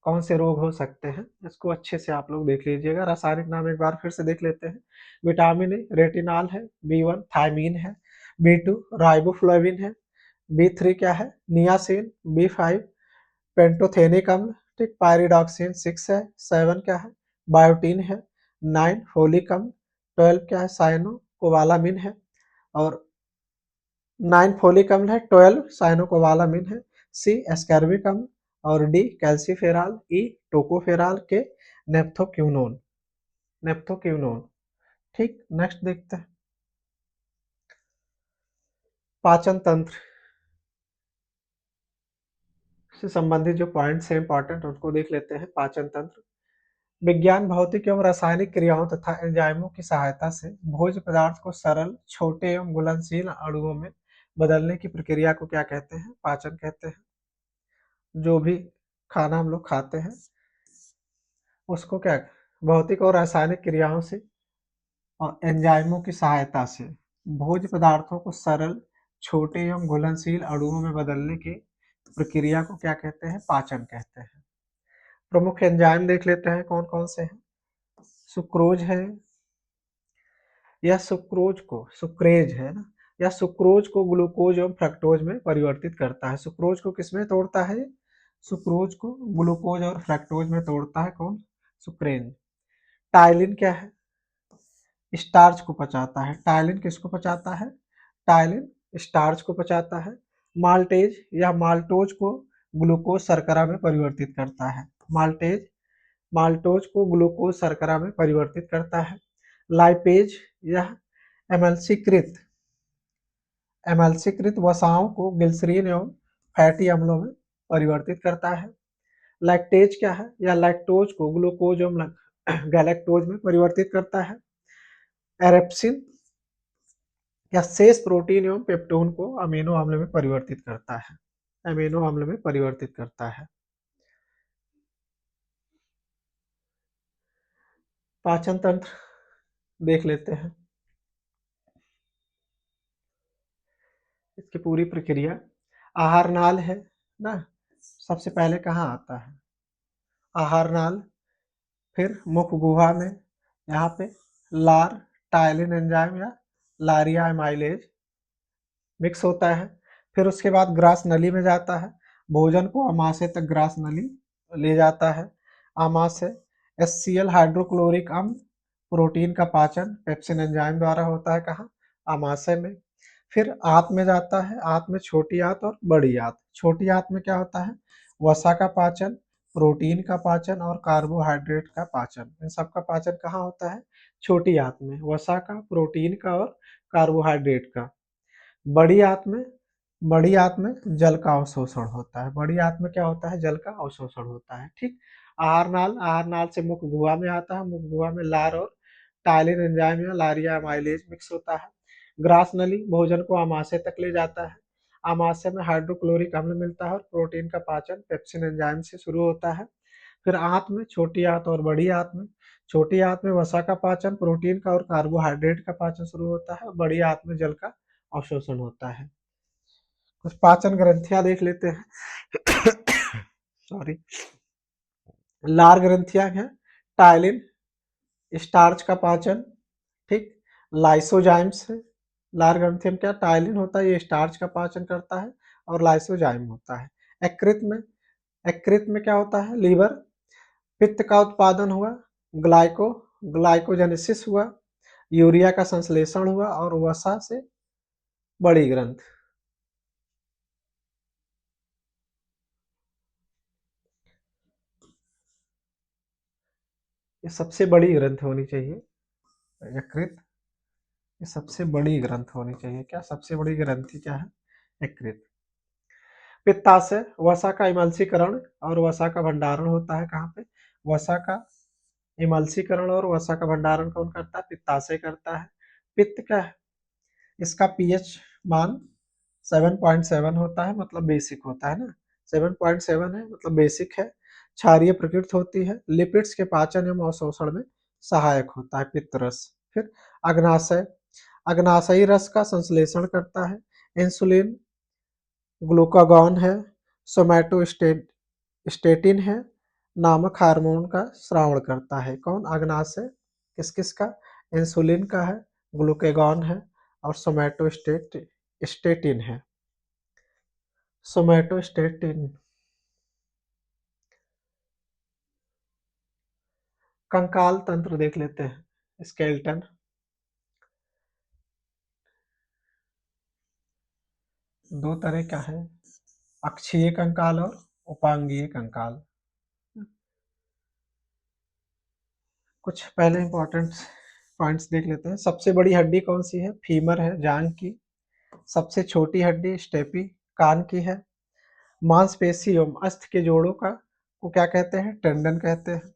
A: कौन से रोग हो सकते हैं, इसको अच्छे से आप लोग देख लीजिएगा। रासायनिक नाम एक बार फिर से देख लेते हैं। विटामिन ए रेटिनॉल है। बी 1 थायमीन है। बी 2 राइबोफ्लाविन है। बी 3 क्या है? नियासिन। बी 5 पेंटोथेनिक अम्ल, ठीक। पायरिडॉक्सिन 6 है। 7 क्या है? बायोटीन है। 9 फोलिक अम्ल। 12 क्या है? साइनो कोबालामिन है। और 9 फोलिक अम्ल है। 12 साइनोकोबालामिन है। सी एस्कॉर्बिक अम्ल। और डी कैल्सीफेरॉल। E tocopherol. के नेप्थोक्यूनोन। नेप्थोक्यूनोन, ठीक। नेक्स्ट देखते हैं पाचन तंत्र से संबंधित जो पॉइंट्स हैं इंपॉर्टेंट उनको देख लेते हैं। पाचन तंत्र विज्ञान, भौतिक एवं रासायनिक क्रियाओं तथा एंजाइमों की सहायता से भोज्य पदार्थ को सरल, छोटे एवं घुलनशील अणुओं में बदलने की प्रक्रिया को क्या कहते हैं? पाचन कहते हैं। जो भी खाना हम लोग खाते हैं उसको क्या, भौतिक और रासायनिक क्रियाओं से और एंजाइमों की सहायता से भोज्य पदार्थों को सरल, छोटे एवं घुलनशील अणुओं में बदलने की प्रक्रिया को क्या कहते हैं? पाचन कहते हैं। प्रमुख एंजाइम देख लेते हैं कौन कौन से हैं। सुक्रोज है, या सुक्रेज है ना, या सुक्रोज को ग्लूकोज एवं फ्रक्टोज में परिवर्तित करता है। सुक्रोज को किसमें तोड़ता है? सुक्रोज को ग्लूकोज और फ्रक्टोज में तोड़ता है कौन? सुक्रेज। टाइलिन क्या है? स्टार्च को पचाता है। टाइलिन किसको पचाता है? टाइलिन स्टार्च को पचाता है। माल्टेज या माल्टोज को ग्लूकोज शर्करा में परिवर्तित करता है। माल्टोज को ग्लूकोज शर्करा में परिवर्तित करता है। लाइपेज यह एमल्सीकृत एमल्सीकृत वसाओं को ग्लिसरीन एवं फैटी अम्लों में परिवर्तित करता है। लैक्टेज क्या है? या लैक्टोज को ग्लूकोज एवं गैलेक्टोज में परिवर्तित करता है। एरेप्सिन या शेष प्रोटीन एवं पेप्टोन को अमीनो अम्ल में परिवर्तित करता है। अमीनो अम्ल में परिवर्तित करता है। पाचन तंत्र देख लेते हैं, इसकी पूरी प्रक्रिया। आहार नाल है ना, सबसे पहले कहाँ आता है? आहार नाल, फिर मुख गुहा में, यहाँ पे लार टाइलिन एंजाइम या लारिया एमाइलेज मिक्स होता है। फिर उसके बाद ग्रास नली में जाता है, भोजन को आमाशय तक ग्रास नली ले जाता है। आमाशय HCl हाइड्रोक्लोरिक अम्ल प्रोटीन का पाचन पेप्सिन एंजाइम द्वारा होता है। कहाँ? आमाशय में। फिर आंत में जाता है, आंत में छोटी आंत और बड़ी आंत। छोटी आंत में क्या होता है? वसा का पाचन, प्रोटीन का पाचन और कार्बोहाइड्रेट का पाचन। इन सबका पाचन कहाँ होता है? छोटी आंत में, वसा का, प्रोटीन का और कार्बोहाइड्रेट का। बड़ी आंत में बड़ी आंत में जल का अवशोषण होता है। बड़ी आंत में क्या होता है? जल का अवशोषण होता है। ठीक। आहार नाल से मुख गुहा में आता है, मुख गुहा में लार और टाइलिन एंजाइम या लारिया एमाइलेज मिक्स होता है। ग्रास नली भोजन को आमाशय तक ले जाता है। आमाशय में हाइड्रोक्लोरिक अम्ल मिलता है और प्रोटीन का पाचन पेप्सिन एंजाइम से शुरू होता है। फिर आंत में छोटी आंत और बड़ी आंत में, छोटी आंत में वसा का पाचन, प्रोटीन का और कार्बोहाइड्रेट का पाचन शुरू होता है। बड़ी आंत में जल का अवशोषण होता है। कुछ पाचन ग्रंथियां देख लेते हैं। सॉरी। लार ग्रंथियां हैं टाइलिन स्टार्च का पाचन, ठीक। लाइसोजाइम्स है। लार ग्रंथि में क्या? टाइलिन होता है, ये स्टार्च का पाचन करता है और लाइसोजाइम होता है। यकृत में क्या होता है? लीवर, पित्त का उत्पादन हुआ, ग्लाइकोजेनेसिस हुआ, यूरिया का संश्लेषण हुआ और वसा से बड़ी ग्रंथ। ये सबसे बड़ी ग्रंथ होनी चाहिए। यकृत ये सबसे बड़ी ग्रंथ होनी चाहिए। क्या सबसे बड़ी ग्रंथि क्या है? यकृत। पित्ताशय वसा का इमल्सीकरण और वसा का भंडारण होता है। कहाँ पे? वसा का इमल्सीकरण और वसा का भंडारण कौन करता है? पित्ताशय करता है। पित्त क्या है? इसका पीएच मान 7.7 होता है, मतलब बेसिक होता है ना। 7.7 है मतलब बेसिक है। क्षारीय प्रकृति होती है। लिपिड्स के पाचन एवं अवशोषण में सहायक होता है पित्त रस। फिर अग्नाशय, अग्नाशयी रस का संश्लेषण करता है। इंसुलिन, ग्लूकागॉन है, सोमैटोस्टेटिन है, नामक हार्मोन का स्रावण करता है। कौन? अग्नाशय। किस किस का? इंसुलिन का है, ग्लूकागॉन है और सोमैटोस्टेटिन है। सोमैटोस्टेटिन। कंकाल तंत्र देख लेते हैं, स्केलेटन। दो तरह का है, अक्षीय कंकाल और उपांगीय कंकाल। कुछ पहले इंपॉर्टेंट पॉइंट्स देख लेते हैं। सबसे बड़ी हड्डी कौन सी है? फीमर है, जांघ की। सबसे छोटी हड्डी स्टेपी, कान की है। मांसपेशी एवं अस्थि के जोड़ों का को क्या कहते हैं? टेंडन कहते हैं।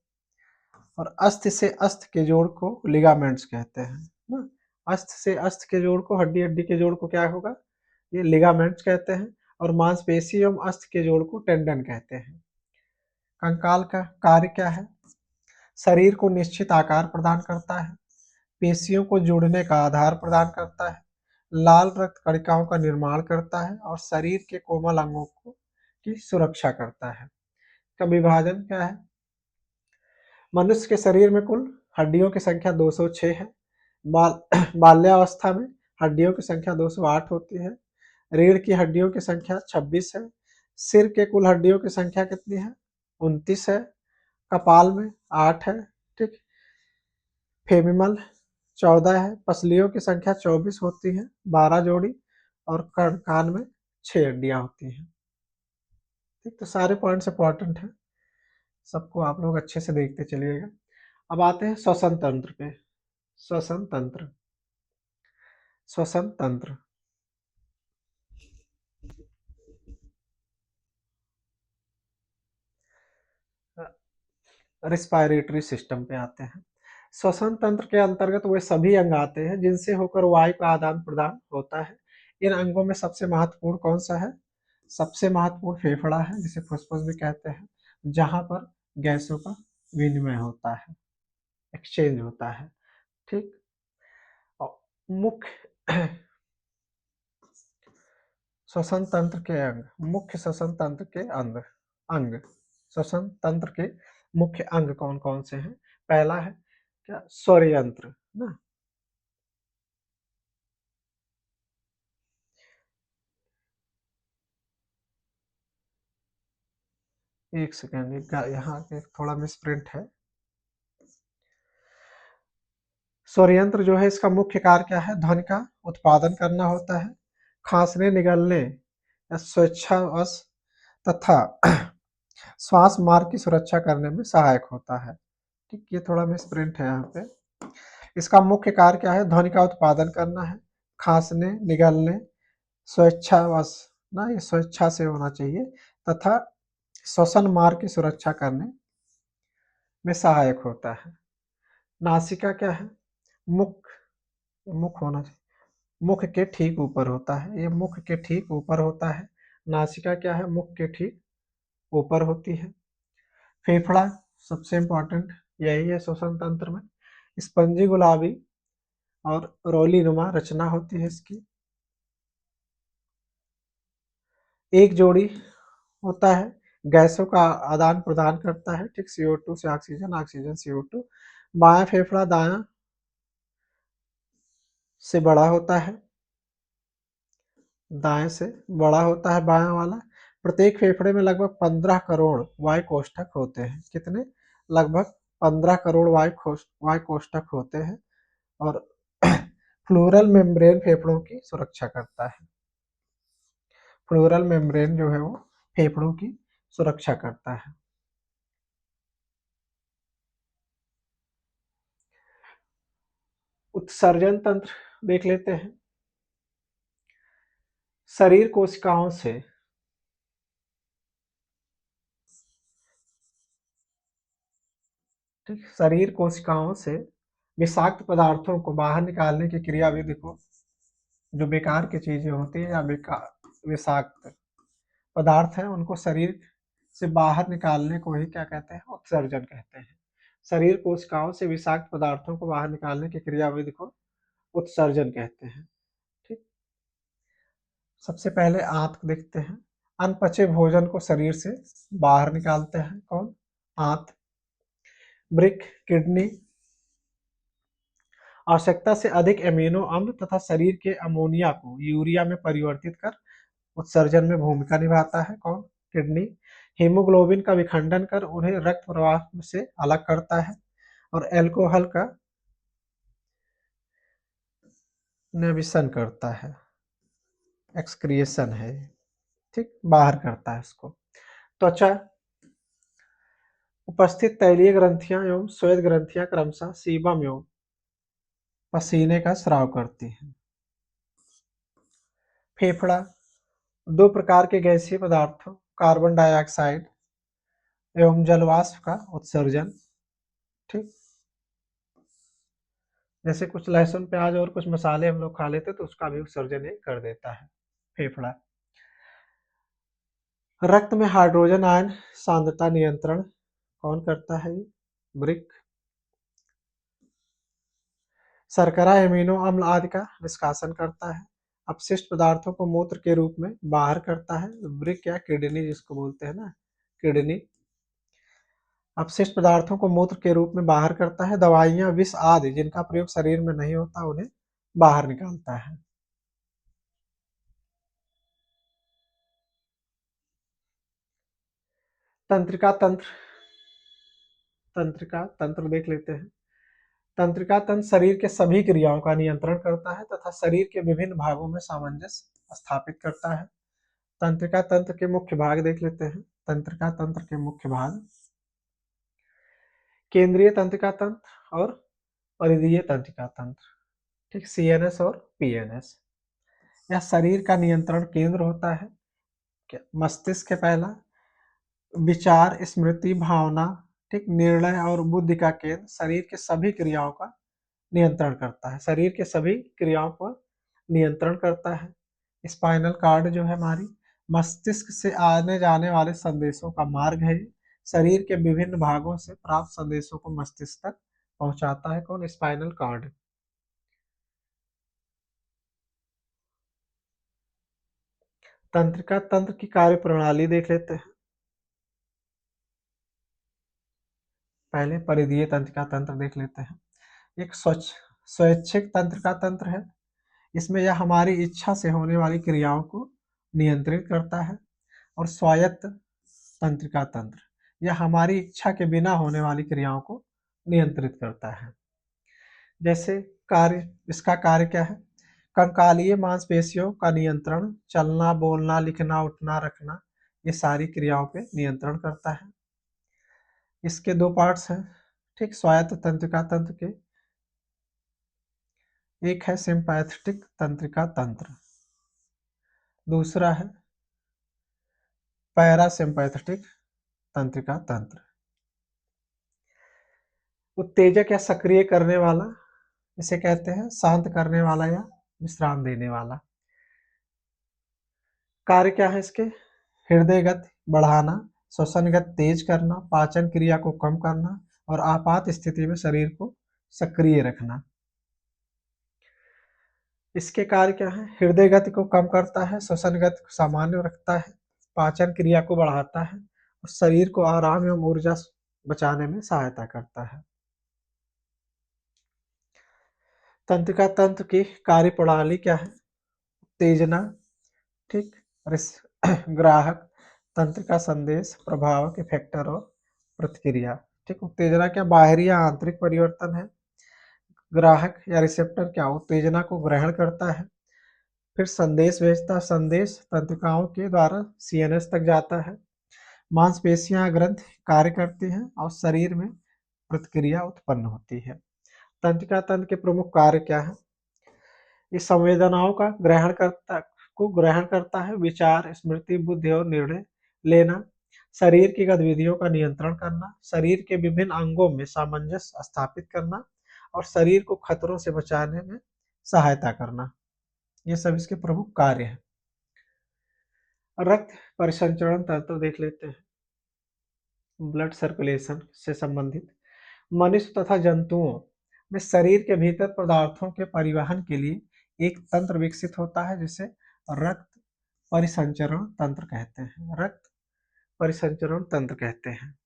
A: और अस्थि से अस्थि के जोड़ को लिगामेंट्स कहते हैं ना। अस्थि से अस्थि के जोड़ को, हड्डी हड्डी के जोड़ को क्या होगा? ये लिगामेंट्स कहते हैं। और मांसपेशी एवं अस्थि के जोड़ को टेंडन कहते हैं। कंकाल का कार्य क्या है? शरीर को निश्चित आकार प्रदान करता है, पेशियों को जोड़ने का आधार प्रदान करता है, लाल रक्त कणिकाओं का निर्माण करता है और शरीर के कोमल अंगों की सुरक्षा करता है। का विभाजन क्या है? मनुष्य के शरीर में कुल हड्डियों की संख्या 206 है। बाल बाल्यावस्था में हड्डियों की संख्या 208 होती है। रीढ़ की हड्डियों की संख्या 26 है। सिर के कुल हड्डियों की संख्या कितनी है? 29 है। कपाल में 8 है। ठीक। फेमिमल 14 है। पसलियों की संख्या 24 होती है, 12 जोड़ी। और कान में 6 हड्डियां होती हैं। ठीक, तो सारे पॉइंट्स इंपॉर्टेंट हैं, सबको आप लोग अच्छे से देखते चलिएगा। अब आते हैं श्वसन तंत्र पे। श्वसन तंत्र। श्वसन तंत्र रिस्पायरेटरी सिस्टम पे आते हैं। श्वसन तंत्र के अंतर्गत वे सभी अंग आते हैं जिनसे होकर वायु का आदान प्रदान होता है। इन अंगों में सबसे महत्वपूर्ण कौन सा है? सबसे महत्वपूर्ण फेफड़ा है, जिसे फुफ्फुस भी कहते हैं, जहां पर गैसों का विनिमय होता है, एक्सचेंज होता है। ठीक। और मुख्य श्वसन तंत्र के अंग, मुख्य श्वसन तंत्र के अंग अंग श्वसन तंत्र के मुख्य अंग कौन कौन से हैं? पहला है क्या? स्वर यंत्र ना। एक सेकेंड, यहाँ पे थोड़ा मिसप्रिंट है। स्वर यंत्र जो है, इसका मुख्य कार्य क्या है? ध्वनि का उत्पादन करना होता है, खांसने निगलने या स्वेच्छावश तथा श्वास मार्ग की सुरक्षा करने में सहायक होता है। ठीक, ये थोड़ा मिसप्रिंट है यहाँ पे। इसका मुख्य कार्य क्या है? ध्वनि का उत्पादन करना है, खांसने निगलने, स्वेच्छावश ना, ये स्वेच्छा से होना चाहिए, तथा श्वसन मार्ग की सुरक्षा करने में सहायक होता है। नासिका क्या है? मुख, मुख होना चाहिए, मुख के ठीक ऊपर होता है, ये मुख के ठीक ऊपर होता है। नासिका क्या है? मुख के ठीक ऊपर होती है। फेफड़ा सबसे इंपॉर्टेंट यही है श्वसन तंत्र में। स्पंजी गुलाबी और रोली नुमा रचना होती है इसकी। एक जोड़ी होता है, गैसों का आदान प्रदान करता है। ठीक, CO2 से ऑक्सीजन, ऑक्सीजन CO2। बायां फेफड़ा दायां से बड़ा होता है, दाएं से बड़ा होता है बायां वाला। प्रत्येक फेफड़े में लगभग 15 करोड़ वायु कोष्ठक होते हैं। कितने? लगभग 15 करोड़ वायु कोष्ठक होते हैं। और फ्लोरल मेम्ब्रेन फेफड़ों की सुरक्षा करता है। फ्लोरल मेम्ब्रेन जो है वो फेफड़ों की सुरक्षा करता है। उत्सर्जन तंत्र देख लेते हैं। शरीर कोशिकाओं से ठीक, शरीर कोशिकाओं से विषाक्त पदार्थों को बाहर निकालने की क्रियाविधि को, जो बेकार की चीजें होती है या बेकार विषाक्त पदार्थ हैं, उनको शरीर से बाहर निकालने को ही क्या कहते हैं? उत्सर्जन कहते हैं। शरीर कोशिकाओं से विषाक्त पदार्थों को बाहर निकालने की क्रियाविधि को उत्सर्जन कहते हैं। ठीक। सबसे पहले आंत देखते हैं। अनपचे भोजन को शरीर से बाहर निकालते हैं कौन? आंत। वृक्क, किडनी आवश्यकता से अधिक एमिनो अम्ल तथा शरीर के अमोनिया को यूरिया में परिवर्तित कर उत्सर्जन में भूमिका निभाता है कौन? किडनी। हीमोग्लोबिन का विखंडन कर उन्हें रक्त प्रवाह से अलग करता है। और एल्कोहल का नेविसन करता है, एक्सक्रिएशन है, ठीक, बाहर करता है उसको। त्वचा उपस्थित तैलीय ग्रंथियां एवं श्वेत ग्रंथियां क्रमशः सीबम एवं पसीने का स्राव करती हैं। फेफड़ा दो प्रकार के गैसीय पदार्थों, कार्बन डाइऑक्साइड एवं जलवाष्प का उत्सर्जन। ठीक, जैसे कुछ लहसुन प्याज और कुछ मसाले हम लोग खा लेते तो उसका भी उत्सर्जन ये कर देता है फेफड़ा। रक्त में हाइड्रोजन आयन सांद्रता नियंत्रण कौन करता है? वृक्क। शर्करा एमिनो अम्ल आदि का निष्कासन करता है। अपशिष्ट पदार्थों को मूत्र के रूप में बाहर करता है, वृक्क या किडनी जिसको बोलते हैं ना, किडनी अपशिष्ट पदार्थों को मूत्र के रूप में बाहर करता है। दवाइयां, विष आदि जिनका प्रयोग शरीर में नहीं होता उन्हें बाहर निकालता है। तंत्रिका तंत्र, तंत्रिका तंत्र देख लेते हैं। तंत्रिका तंत्र शरीर के सभी क्रियाओं का नियंत्रण करता है तथा शरीर के विभिन्न भागों में सामंजस्य स्थापित करता है। तंत्रिका तंत्र के मुख्य भाग देख लेते हैं। तंत्रिका तंत्र के मुख्य भाग केंद्रीय तंत्रिका तंत्र और परिधीय तंत्रिका तंत्र, ठीक, सीएनएस और पीएनएस। यह शरीर का नियंत्रण केंद्र होता है। मस्तिष्क के पहला विचार, स्मृति, भावना, ठीक, निर्णय और बुद्धि का केंद्र शरीर के सभी क्रियाओं का नियंत्रण करता है, शरीर के सभी क्रियाओं पर नियंत्रण करता है। स्पाइनल कार्ड जो है हमारी मस्तिष्क से आने जाने वाले संदेशों का मार्ग है। शरीर के विभिन्न भागों से प्राप्त संदेशों को मस्तिष्क तक पहुंचाता है कौन? Spinal cord. तंत्रिका तंत्र की कार्य प्रणाली देख लेते हैं। पहले परिधीय तंत्रिका तंत्र देख लेते हैं। एक स्वैच्छिक तंत्रिका तंत्र है। इसमें यह हमारी इच्छा से होने वाली क्रियाओं को नियंत्रित करता है। और स्वायत्त तंत्रिका तंत्र, यह हमारी इच्छा के बिना होने वाली क्रियाओं को नियंत्रित करता है। जैसे कार्य, इसका कार्य क्या है? कंकालीय मांसपेशियों का नियंत्रण, चलना, बोलना, लिखना, उठना, रखना, ये सारी क्रियाओं पे नियंत्रण करता है। इसके दो पार्ट्स हैं, ठीक, स्वायत्त तंत्रिका तंत्र के। एक है सिंपैथेटिक तंत्रिका तंत्र, दूसरा है पैरासिम्पैथेटिक तंत्रिका तंत्र। उत्तेजक या सक्रिय करने वाला, इसे कहते हैं शांत करने वाला या विश्राम देने वाला। कार्य क्या है इसके? हृदय गति बढ़ाना, श्वसन गति तेज करना, पाचन क्रिया को कम करना और आपात स्थिति में शरीर को सक्रिय रखना। इसके कार्य क्या है? हृदय गति को कम करता है, श्वसन गति को सामान्य रखता है, पाचन क्रिया को बढ़ाता है और शरीर को आराम एवं ऊर्जा बचाने में सहायता करता है। तंत्रिका तंत्र की कार्य प्रणाली क्या है? उत्तेजना, ठीक, ग्राहक, तंत्र का संदेश, प्रभावक, इफेक्टर और प्रतिक्रिया, ठीक। उत्तेजना क्या? बाहरी या आंतरिक परिवर्तन है। ग्राहक या रिसेप्टर क्या? उत्तेजना को ग्रहण करता है, फिर संदेश भेजता है, संदेश तंत्रिकाओं के द्वारा सीएनएस तक जाता है, मांसपेशियां, ग्रंथि कार्य करती हैं और शरीर में प्रतिक्रिया उत्पन्न होती है। तंत्रिका तंत्र के प्रमुख कार्य क्या है? इस संवेदनाओं का ग्रहण करता है, विचार, स्मृति, बुद्धि और निर्णय लेना, शरीर की गतिविधियों का नियंत्रण करना, शरीर के विभिन्न अंगों में सामंजस्य स्थापित करना और शरीर को खतरों से बचाने में सहायता करना, ये सब इसके प्रमुख कार्य हैं। रक्त परिसंचरण तंत्र देख लेते हैं। ब्लड सर्कुलेशन से संबंधित मनुष्य तथा जंतुओं में शरीर के भीतर पदार्थों के परिवहन के लिए एक तंत्र विकसित होता है जिसे रक्त परिसंचरण तंत्र कहते हैं। रक्त परिसंचरण तंत्र कहते हैं।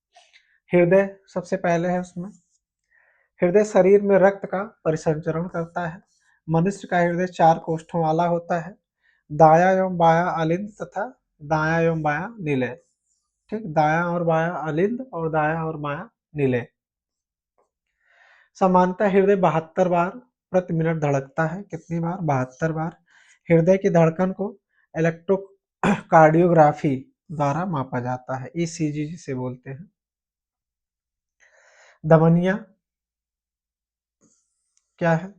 A: हृदय सबसे पहले है उसमें। हृदय शरीर में रक्त का परिसंचरण करता है। मनुष्य का हृदय 4 कोष्ठों वाला होता है, दायां एवं बायां अलिंद तथा दायां एवं बायां निलय, ठीक, दायां और बायां अलिंद और दायां और बायां निलय। सामान्यतः हृदय 72 बार प्रति मिनट धड़कता है। कितनी बार? 72 बार। हृदय की धड़कन को इलेक्ट्रोकार्डियोग्राफी द्वारा मापा जाता है, ईसीजी जिसे बोलते हैं। धमनियां क्या है?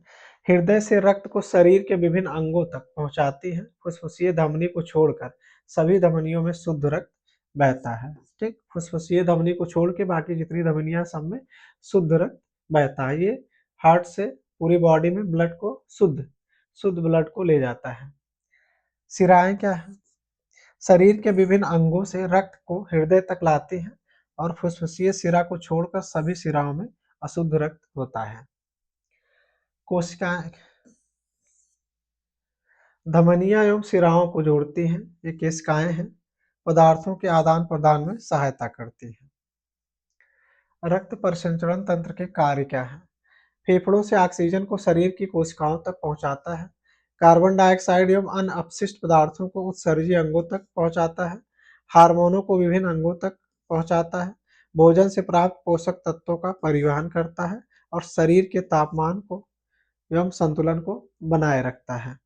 A: हृदय से रक्त को शरीर के विभिन्न अंगों तक पहुंचाती है। फुसफुसीय धमनी को छोड़कर सभी धमनियों में शुद्ध रक्त बहता है, ठीक। फुसफुसीय धमनी को छोड़ के बाकी जितनी धमनियां सब में शुद्ध रक्त बहता है। ये हार्ट से पूरी बॉडी में ब्लड को शुद्ध ब्लड को ले जाता है। शिराएं क्या है? शरीर के विभिन्न अंगों से रक्त को हृदय तक लाती हैं और फुसफुसीय शिरा को छोड़कर सभी शिराओं में अशुद्ध रक्त होता है। कोशिकाएं, धमनियां एवं शिराओं को जोड़ती हैं। ये केशिकाएं हैं। पदार्थों के आदान प्रदान में सहायता करती हैं। रक्त परिसंचरण तंत्र के कार्य क्या है? फेफड़ों से ऑक्सीजन को शरीर की कोशिकाओं तक पहुंचाता है। कार्बन डाइऑक्साइड एवं अन्य अपशिष्ट पदार्थों को उत्सर्जीय अंगों तक पहुंचाता है। हार्मोनों को विभिन्न अंगों तक पहुंचाता है। भोजन से प्राप्त पोषक तत्वों का परिवहन करता है और शरीर के तापमान को एवं संतुलन को बनाए रखता है।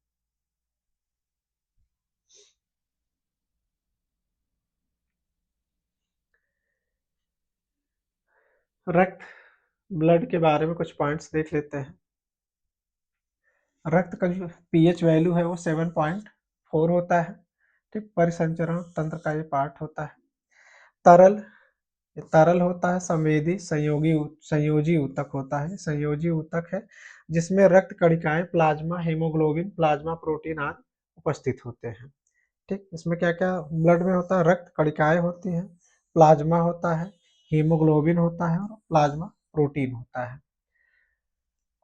A: रक्त ब्लड के बारे में कुछ पॉइंट्स देख लेते हैं। रक्त का जो पीएच वैल्यू है वो 7.4 होता है। ठीक, परिसंचरण तंत्र का ये पार्ट होता है। तरल, ये तरल होता है। संवेदी संयोजी ऊतक होता है। संयोजी ऊतक है जिसमें रक्त कणिकाएं, प्लाज्मा हीमोग्लोबिन, प्लाज्मा प्रोटीन आदि उपस्थित होते हैं। ठीक, इसमें क्या क्या ब्लड में होता है? रक्त कणिकाएं होती हैं, प्लाज्मा होता है, हीमोग्लोबिन होता है और प्लाज्मा प्रोटीन होता है।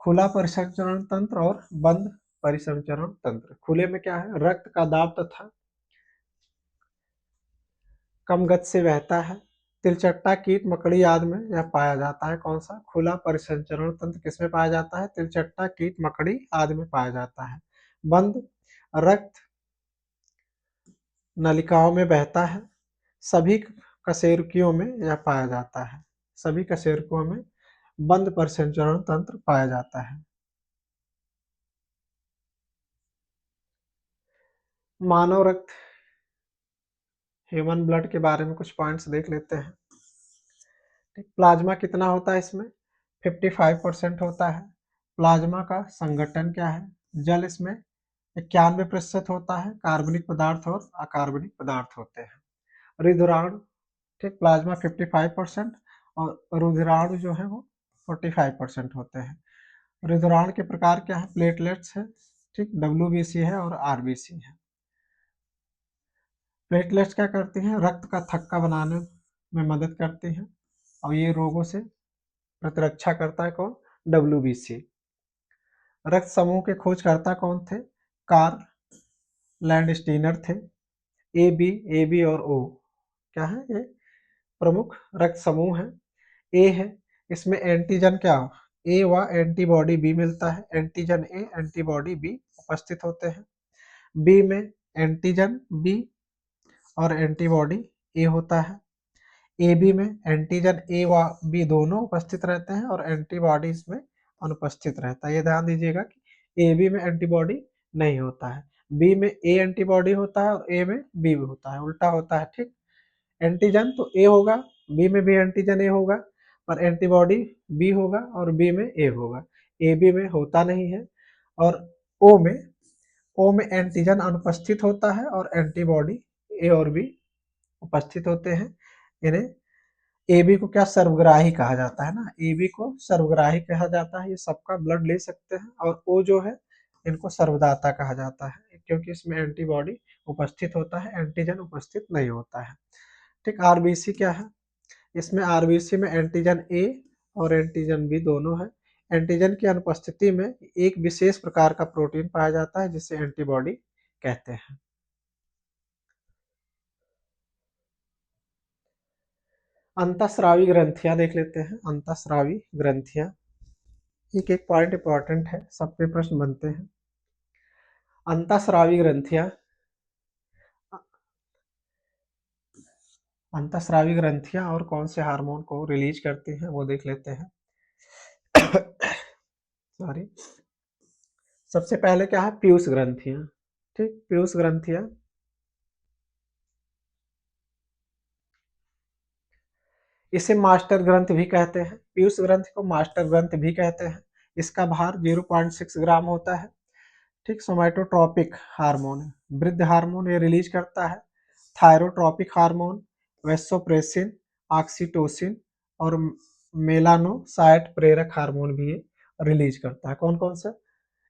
A: खुला परिसंचरण तंत्र और बंद परिसंचरण तंत्र। खुले में क्या है? रक्त का दाब तथा कम गति से बहता है। तिलचट्टा, कीट, मकड़ी आदि में यह पाया जाता है। कौन सा? खुला परिसंचरण तंत्र किसमें पाया जाता है? तिलचट्टा, कीट, मकड़ी आदि में पाया जाता है। बंद, रक्त नलिकाओं में बहता है। सभी कशेरुकियों में यह पाया जाता है। सभी कशेरुकियों में बंद परिसंचरण तंत्र पाया जाता है। मानव रक्त, ह्यूमन ब्लड के बारे में कुछ पॉइंट्स देख लेते हैं। प्लाज्मा कितना होता है इसमें? 55% होता है। प्लाज्मा का संगठन क्या है? जल इसमें 91% होता है। कार्बनिक पदार्थ और अकार्बनिक पदार्थ होते हैं। रुधिराणु, ठीक, प्लाज्मा 55% और रुधिराणु जो है वो 45% होते हैं। रुधिराणु के प्रकार क्या है? प्लेटलेट्स है, ठीक, डब्ल्यूबीसी है और आरबीसी है। प्लेटलेट्स क्या करती हैं? रक्त का थक्का बनाने में मदद करती हैं और ये रोगों से प्रतिरक्षा करता है। कौन? डब्ल्यूबीसी। रक्त समूह के खोजकर्ता कौन थे? कार्ल लैंडस्टीनर थे। ए बी और ओ क्या है? ये प्रमुख रक्त समूह है। ए है, इसमें एंटीजन क्या? ए व एंटीबॉडी बी मिलता है। एंटीजन ए, एंटीबॉडी बी उपस्थित होते हैं। बी में एंटीजन बी और एंटीबॉडी ए होता है। ए बी में एंटीजन ए व बी दोनों उपस्थित रहते हैं और एंटीबॉडी इसमें अनुपस्थित रहता है। ये ध्यान दीजिएगा कि ए बी में एंटीबॉडी नहीं होता है। बी में ए एंटीबॉडी होता है और ए में बी होता है, उल्टा होता है। ठीक, एंटीजन तो ए होगा, बी में भी एंटीजन ए होगा, पर एंटीबॉडी बी होगा और बी में ए होगा। ए बी में होता नहीं है। और ओ में एंटीजन अनुपस्थित होता है और एंटीबॉडी ए और बी उपस्थित होते हैं। इन्हें ए बी को क्या? सर्वग्राही कहा जाता है ना। ए बी को सर्वग्राही कहा जाता है, ये सबका ब्लड ले सकते हैं। और ओ जो है इनको सर्वदाता कहा जाता है क्योंकि इसमें एंटीबॉडी उपस्थित होता है, एंटीजन उपस्थित नहीं होता है। ठीक, आरबीसी क्या है? इसमें आरबीसी में एंटीजन ए और एंटीजन बी दोनों है। एंटीजन की अनुपस्थिति में एक विशेष प्रकार का प्रोटीन पाया जाता है जिसे एंटीबॉडी कहते हैं। अंतःस्रावी ग्रंथियां देख लेते हैं। अंतःस्रावी ग्रंथियां, एक एक पॉइंट इंपॉर्टेंट है, सब पे प्रश्न बनते हैं। अंतःस्रावी ग्रंथियां, अंतःस्रावी ग्रंथियां और कौन से हार्मोन को रिलीज करती हैं वो देख लेते हैं। सॉरी, सबसे पहले क्या है? पीयूष ग्रंथियां। ठीक, पीयूष ग्रंथियां, इसे मास्टर ग्रंथ भी कहते हैं। पीयूष ग्रंथि को मास्टर ग्रंथ भी कहते हैं। इसका भार 0.6 ग्राम होता है। ठीक, सोमैटोट्रॉपिक हार्मोन है, वृद्धि हार्मोन ये रिलीज करता है। थायरोट्रॉपिक हार्मोन, वेसोप्रेसिन, ऑक्सीटोसिन और मेलानोसाइट प्रेरक हार्मोन भी ये रिलीज करता है। कौन कौन सा?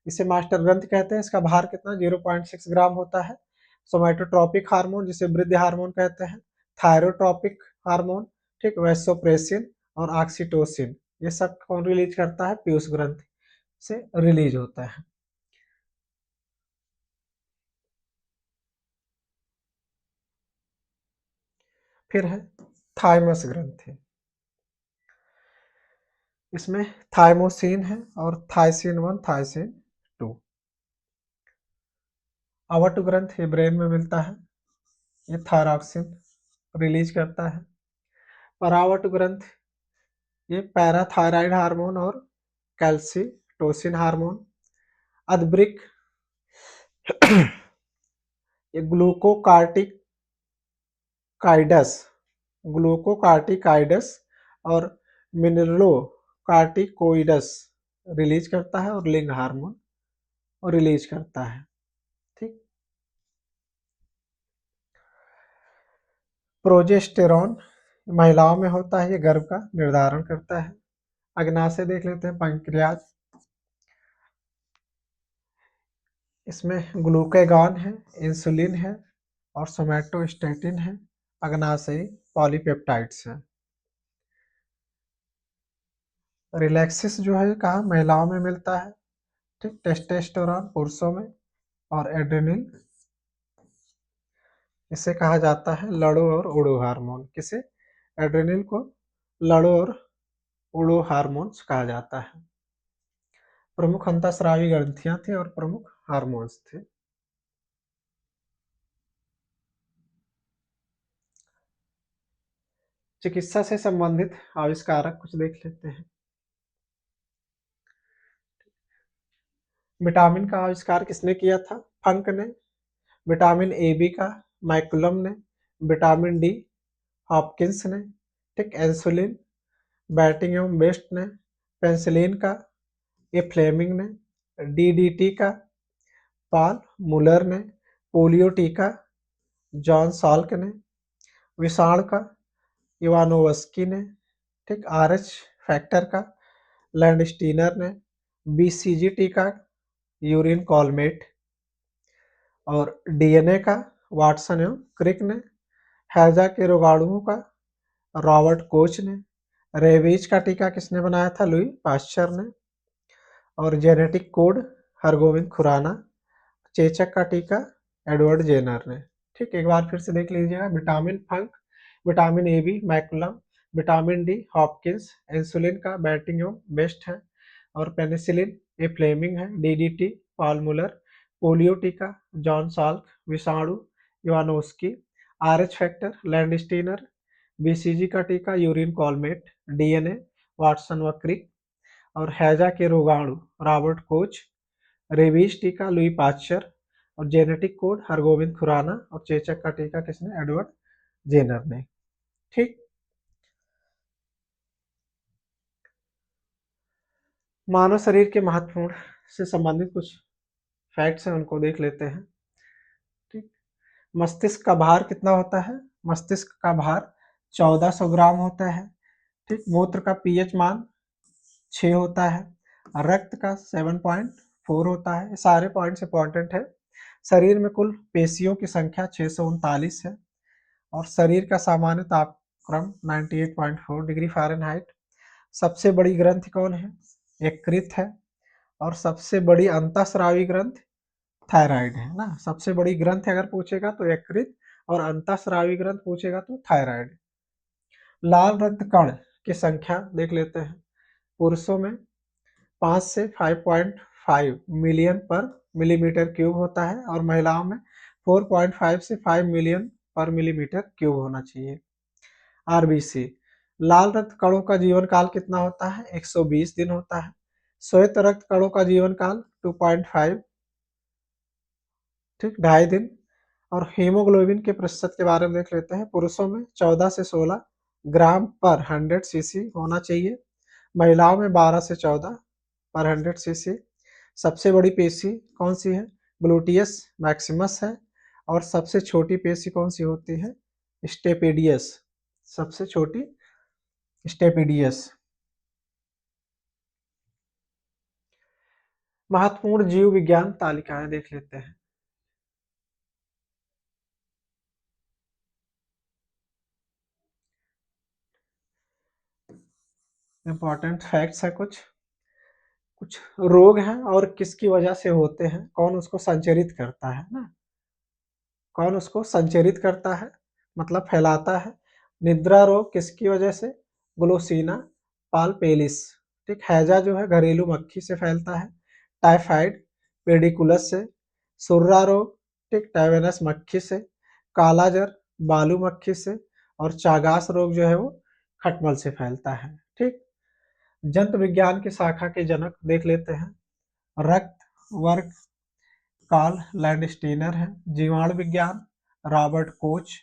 A: इसे मास्टर ग्रंथ कहते हैं। इसका भार कितना? 0.6 ग्राम होता है। सोमैटोट्रॉपिक हार्मोन जिसे वृद्धि हार्मोन कहते हैं, थायरोट्रॉपिक हार्मोन, ठीक, वेसोप्रेसिन और ऑक्सीटोसिन, ये सब कौन रिलीज करता है? पीयूष ग्रंथ से रिलीज होता है। फिर है थाइमस ग्रंथि, इसमें थाइमोसिन है और थाइसिन 1 थाइसिन 2। अवट ग्रंथ ये ब्रेन में मिलता है, ये थायरॉक्सिन रिलीज करता है। परावट ग्रंथ ये पैराथायराइड हार्मोन और कैल्सिटोसिन हार्मोन। अधब्रिक ये ग्लूकोकार्टिकाइडस ग्लूकोकार्टिकाइडस और मिनरलोकार्टिकोइडस रिलीज करता है और लिंग हार्मोन रिलीज करता है। ठीक। प्रोजेस्टेरॉन महिलाओं में होता है, ये गर्भ का निर्धारण करता है। अग्नाशय देख लेते हैं, पैंक्रियाज, इसमें ग्लूकेगॉन है, इंसुलिन है और सोमैटोस्टेटिन है। अग्नाशयी पॉलीपेप्टाइड्स है। रिलैक्सिस जो है कहाँ महिलाओं में मिलता है, ठीक। टेस्टोस्टेरोन पुरुषों में और एड्रेनल इसे कहा जाता है लड़ो और उड़ो हार्मोन। किसे? एड्रेनल को लड़ो और उड़ो हार्मोन्स कहा जाता है। प्रमुख अंतःस्रावी ग्रंथियां थी और प्रमुख हार्मोन्स थे। चिकित्सा से संबंधित आविष्कारक कुछ देख लेते हैं। विटामिन का आविष्कार किसने किया था? फंक ने। विटामिन ए बी का मैकुलम ने। विटामिन डी हॉपकिंस ने। ठीक। इंसुलिन बैटिंग एवं बेस्ट ने। पेंसिलिन का ए फ्लेमिंग ने। डीडीटी का पॉल मुलर ने। पोलियो टीका जॉन साल्क ने। विषाणु का इवानोवस्की ने। ठीक। आरएच फैक्टर का लैंडस्टीनर ने। बीसीजी टीका यूरिन कॉलमेट और डीएनए का वाटसन एवं क्रिक ने। हैजा के रोगाणुओं का रॉबर्ट कोच ने। रेबीज का टीका किसने बनाया था? लुई पाश्चर ने। और जेनेटिक कोड हरगोविंद खुराना। चेचक का टीका एडवर्ड जेनर ने। ठीक। एक बार फिर से देख लीजिएगा। Vitamin Funk, vitamin A B McCollum, vitamin D Hopkins, insulin का बैटिंग एवं बेस्ट है और पेनिसिलिन ए फ्लेमिंग है। DDT Paul Muller. पोलियो टीका जॉन साल्क। विषाणु Ivanovsky. Rh factor Landsteiner. BCG का टीका यूरिन कॉलमेट। डीएनए वाटसन व क्रिक और हैजा के रोगाणु रॉबर्ट कोच। रेबीज टीका लुई पाश्चर और जेनेटिक कोड हरगोविंद खुराना और चेचक का टीका किसने? एडवर्ड जेनर ने। ठीक। मानव शरीर के महत्वपूर्ण से संबंधित कुछ फैक्ट्स हैं, उनको देख लेते हैं। ठीक। मस्तिष्क का भार कितना होता है? मस्तिष्क का भार 1400 ग्राम होता है। ठीक। मूत्र का पीएच मान 6 होता है। रक्त का 7.4 होता है। सारे पॉइंट्स इंपॉर्टेंट है। शरीर में कुल पेशियों की संख्या 639 है और शरीर का सामान्य तापक्रम 98.4 डिग्री फ़ारेनहाइट। सबसे बड़ी ग्रंथि कौन है? यकृत है। और सबसे बड़ी अंतःस्रावी ग्रंथि थायराइड है ना। सबसे बड़ी ग्रंथि अगर पूछेगा तो यकृत और अंतःस्रावी ग्रंथि पूछेगा तो थायराइड। लाल रक्त कण की संख्या देख लेते हैं। पुरुषों में 5 से 5.5 मिलियन पर मिलीमीटर क्यूब होता है और महिलाओं में 4.5 से 5 मिलियन पर मिलीमीटर क्यूब होना चाहिए। आरबीसी लाल रक्त कणों का जीवन काल कितना होता है? 120 दिन होता है। श्वेत रक्त कणों का जीवन काल 2.5 ठीक 2.5 दिन। और हीमोग्लोबिन के प्रतिशत के बारे में देख लेते हैं। पुरुषों में 14 से 16 ग्राम पर 100 सीसी होना चाहिए। महिलाओं में 12 से 14 पर 100 सीसी। सबसे बड़ी पेशी कौन सी है? ग्लूटियस मैक्सिमस है। और सबसे छोटी पेशी कौन सी होती है? स्टेपेडियस। सबसे छोटी स्टेपिडियस। महत्वपूर्ण जीव विज्ञान तालिकाएं देख लेते हैं। इंपॉर्टेंट फैक्ट्स है कुछ कुछ रोग हैं और किसकी वजह से होते हैं, कौन उसको संचरित करता है ना, कौन उसको संचरित करता है मतलब फैलाता है। निद्रा रोग किसकी वजह से? ग्लोसिना पालपेलिस। ठीक, हैजा जो है घरेलू मक्खी से फैलता है। टाइफाइड पेडिकुलस से। सुर्रा रोग ठीक टाइवेनस मक्खी से। काला जर बालू मक्खी से। और चागास रोग जो है वो खटमल से फैलता है। ठीक, जंत विज्ञान की शाखा के जनक देख लेते हैं। रक्त वर्ग कार्ल लैंडस्टीनर है। जीवाणु विज्ञान रॉबर्ट कोच।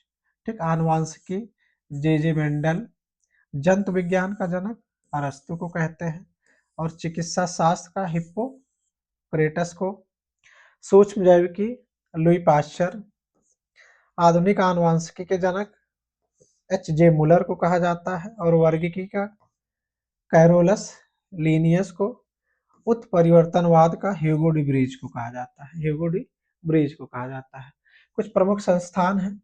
A: ठीक, आनुवांशिकी जे मेंडल। जंतु विज्ञान का जनक अरस्तु को कहते हैं। और चिकित्सा शास्त्र का हिप्पोक्रेटस को। सूक्ष्म जैविकी लुई पाश्चर। आधुनिक आनुवांशिकी के जनक एच जे मुलर को कहा जाता है। और वर्गीकी का कैरोलस लीनियस को। उत्परिवर्तनवाद का ह्यूगो डी ब्रीज को कहा जाता है। ह्यूगो डी ब्रीज को कहा जाता है। कुछ प्रमुख संस्थान हैं,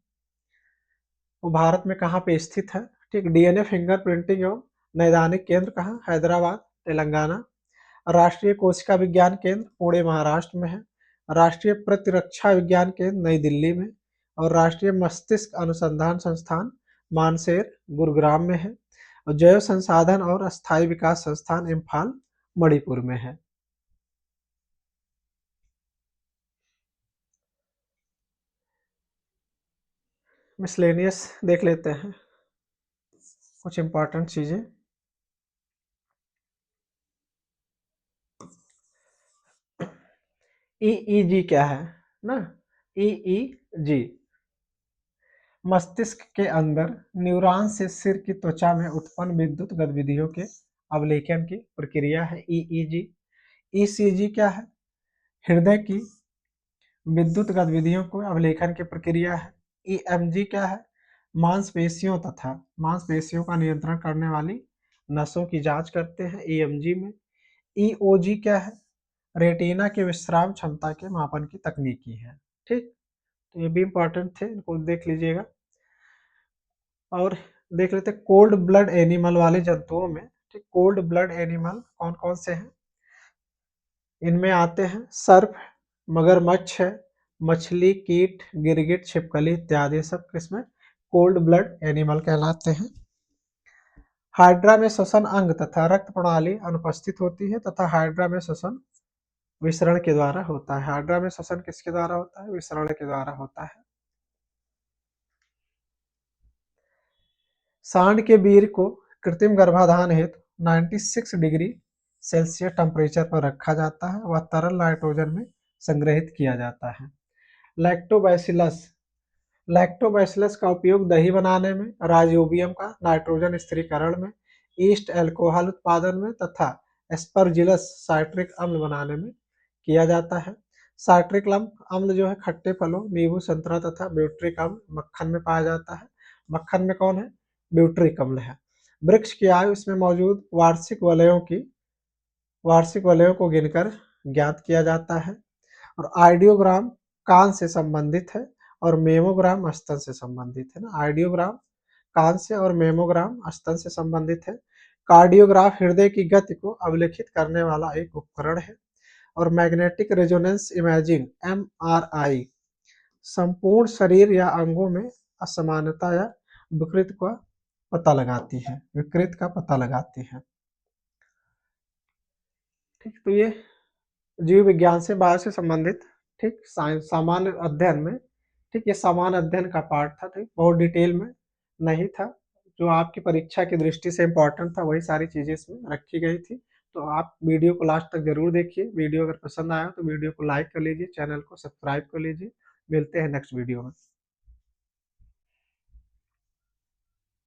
A: वो भारत में कहाँ पे स्थित है? ठीक, डीएनए फिंगर प्रिंटिंग एवं नैदानिक केंद्र कहाँ? हैदराबाद तेलंगाना। राष्ट्रीय कोशिका विज्ञान केंद्र पुणे महाराष्ट्र में है। राष्ट्रीय प्रतिरक्षा विज्ञान केंद्र नई दिल्ली में। और राष्ट्रीय मस्तिष्क अनुसंधान संस्थान मानसेर गुरुग्राम में है। और जैव संसाधन और स्थायी विकास संस्थान इम्फाल मणिपुर में है। मिसलेनियस देख लेते हैं कुछ इंपॉर्टेंट चीजें। ईईजी क्या है ना? ईईजी मस्तिष्क के अंदर न्यूरॉन से सिर की त्वचा में उत्पन्न विद्युत गतिविधियों के अवलेखन की प्रक्रिया है ईईजी। ईसीजी क्या है? हृदय की विद्युत गतिविधियों को अवलेखन की प्रक्रिया है। ईएमजी क्या है? मांसपेशियों का नियंत्रण करने वाली नसों की जांच करते हैं ईएमजी में। ईओजी क्या है? रेटिना के विश्राम क्षमता के मापन की तकनीकी है। ठीक, तो ये भी इंपॉर्टेंट थे, इनको देख लीजिएगा। और देख लेते हैं कोल्ड ब्लड एनिमल वाले जंतुओं में। ठीक, कोल्ड ब्लड एनिमल कौन कौन से हैं? इनमें आते हैं सर्प, मगरमच्छ है, मछली, कीट, गिरगिट, छिपकली इत्यादि सब किसमें? कोल्ड ब्लड एनिमल कहलाते हैं। हाइड्रा में श्वसन अंग तथा रक्त प्रणाली अनुपस्थित होती है तथा हाइड्रा में श्वसन विसरण के द्वारा होता है। हाइड्रा में श्वसन किसके द्वारा होता है? विसरण के द्वारा होता है। सांड के वीर्य को कृत्रिम गर्भाधान हेतु 96 डिग्री सेल्सियस टेम्परेचर पर रखा जाता है। वह तरल नाइट्रोजन में संग्रहित किया जाता है। लैक्टोबैसिलस लैक्टोबैसिलस का उपयोग दही बनाने में, राइजोबियम का नाइट्रोजन स्थिरीकरण में, ईस्ट अल्कोहल उत्पादन में तथा एस्परजिलस साइट्रिक अम्ल बनाने में किया जाता है। साइट्रिक अम्ल जो है खट्टे फलों नींबू संतरा तथा ब्यूट्रिक अम्ल मक्खन में पाया जाता है। मक्खन में कौन है? ब्यूट्रिक अम्ल है। वृक्ष की आयु इसमें मौजूद वार्षिक वलयों को गिनकर ज्ञात किया जाता है। और आइडियोग्राम कान से संबंधित है और मेमोग्राम स्तन से संबंधित है ना। आइडियोग्राम कान से और मेमोग्राम स्तन से संबंधित है। कार्डियोग्राफ हृदय की गति को अवलेखित करने वाला एक उपकरण है। और मैग्नेटिक रेजोनेंस इमेजिंग एमआरआई संपूर्ण शरीर या अंगों में असमानता या विकृत का पता लगाती है। ठीक, तो ये जीव विज्ञान से बायो से संबंधित ठीक सामान्य अध्ययन में ठीक ये सामान्य अध्ययन का पार्ट था। ठीक, बहुत डिटेल में नहीं था, जो आपकी परीक्षा की दृष्टि से इम्पोर्टेंट था वही सारी चीजें इसमें रखी गई थी। तो आप वीडियो को लास्ट तक जरूर देखिए। वीडियो अगर पसंद आया तो वीडियो को लाइक कर लीजिए, चैनल को सब्सक्राइब कर लीजिए। मिलते हैं नेक्स्ट वीडियो में।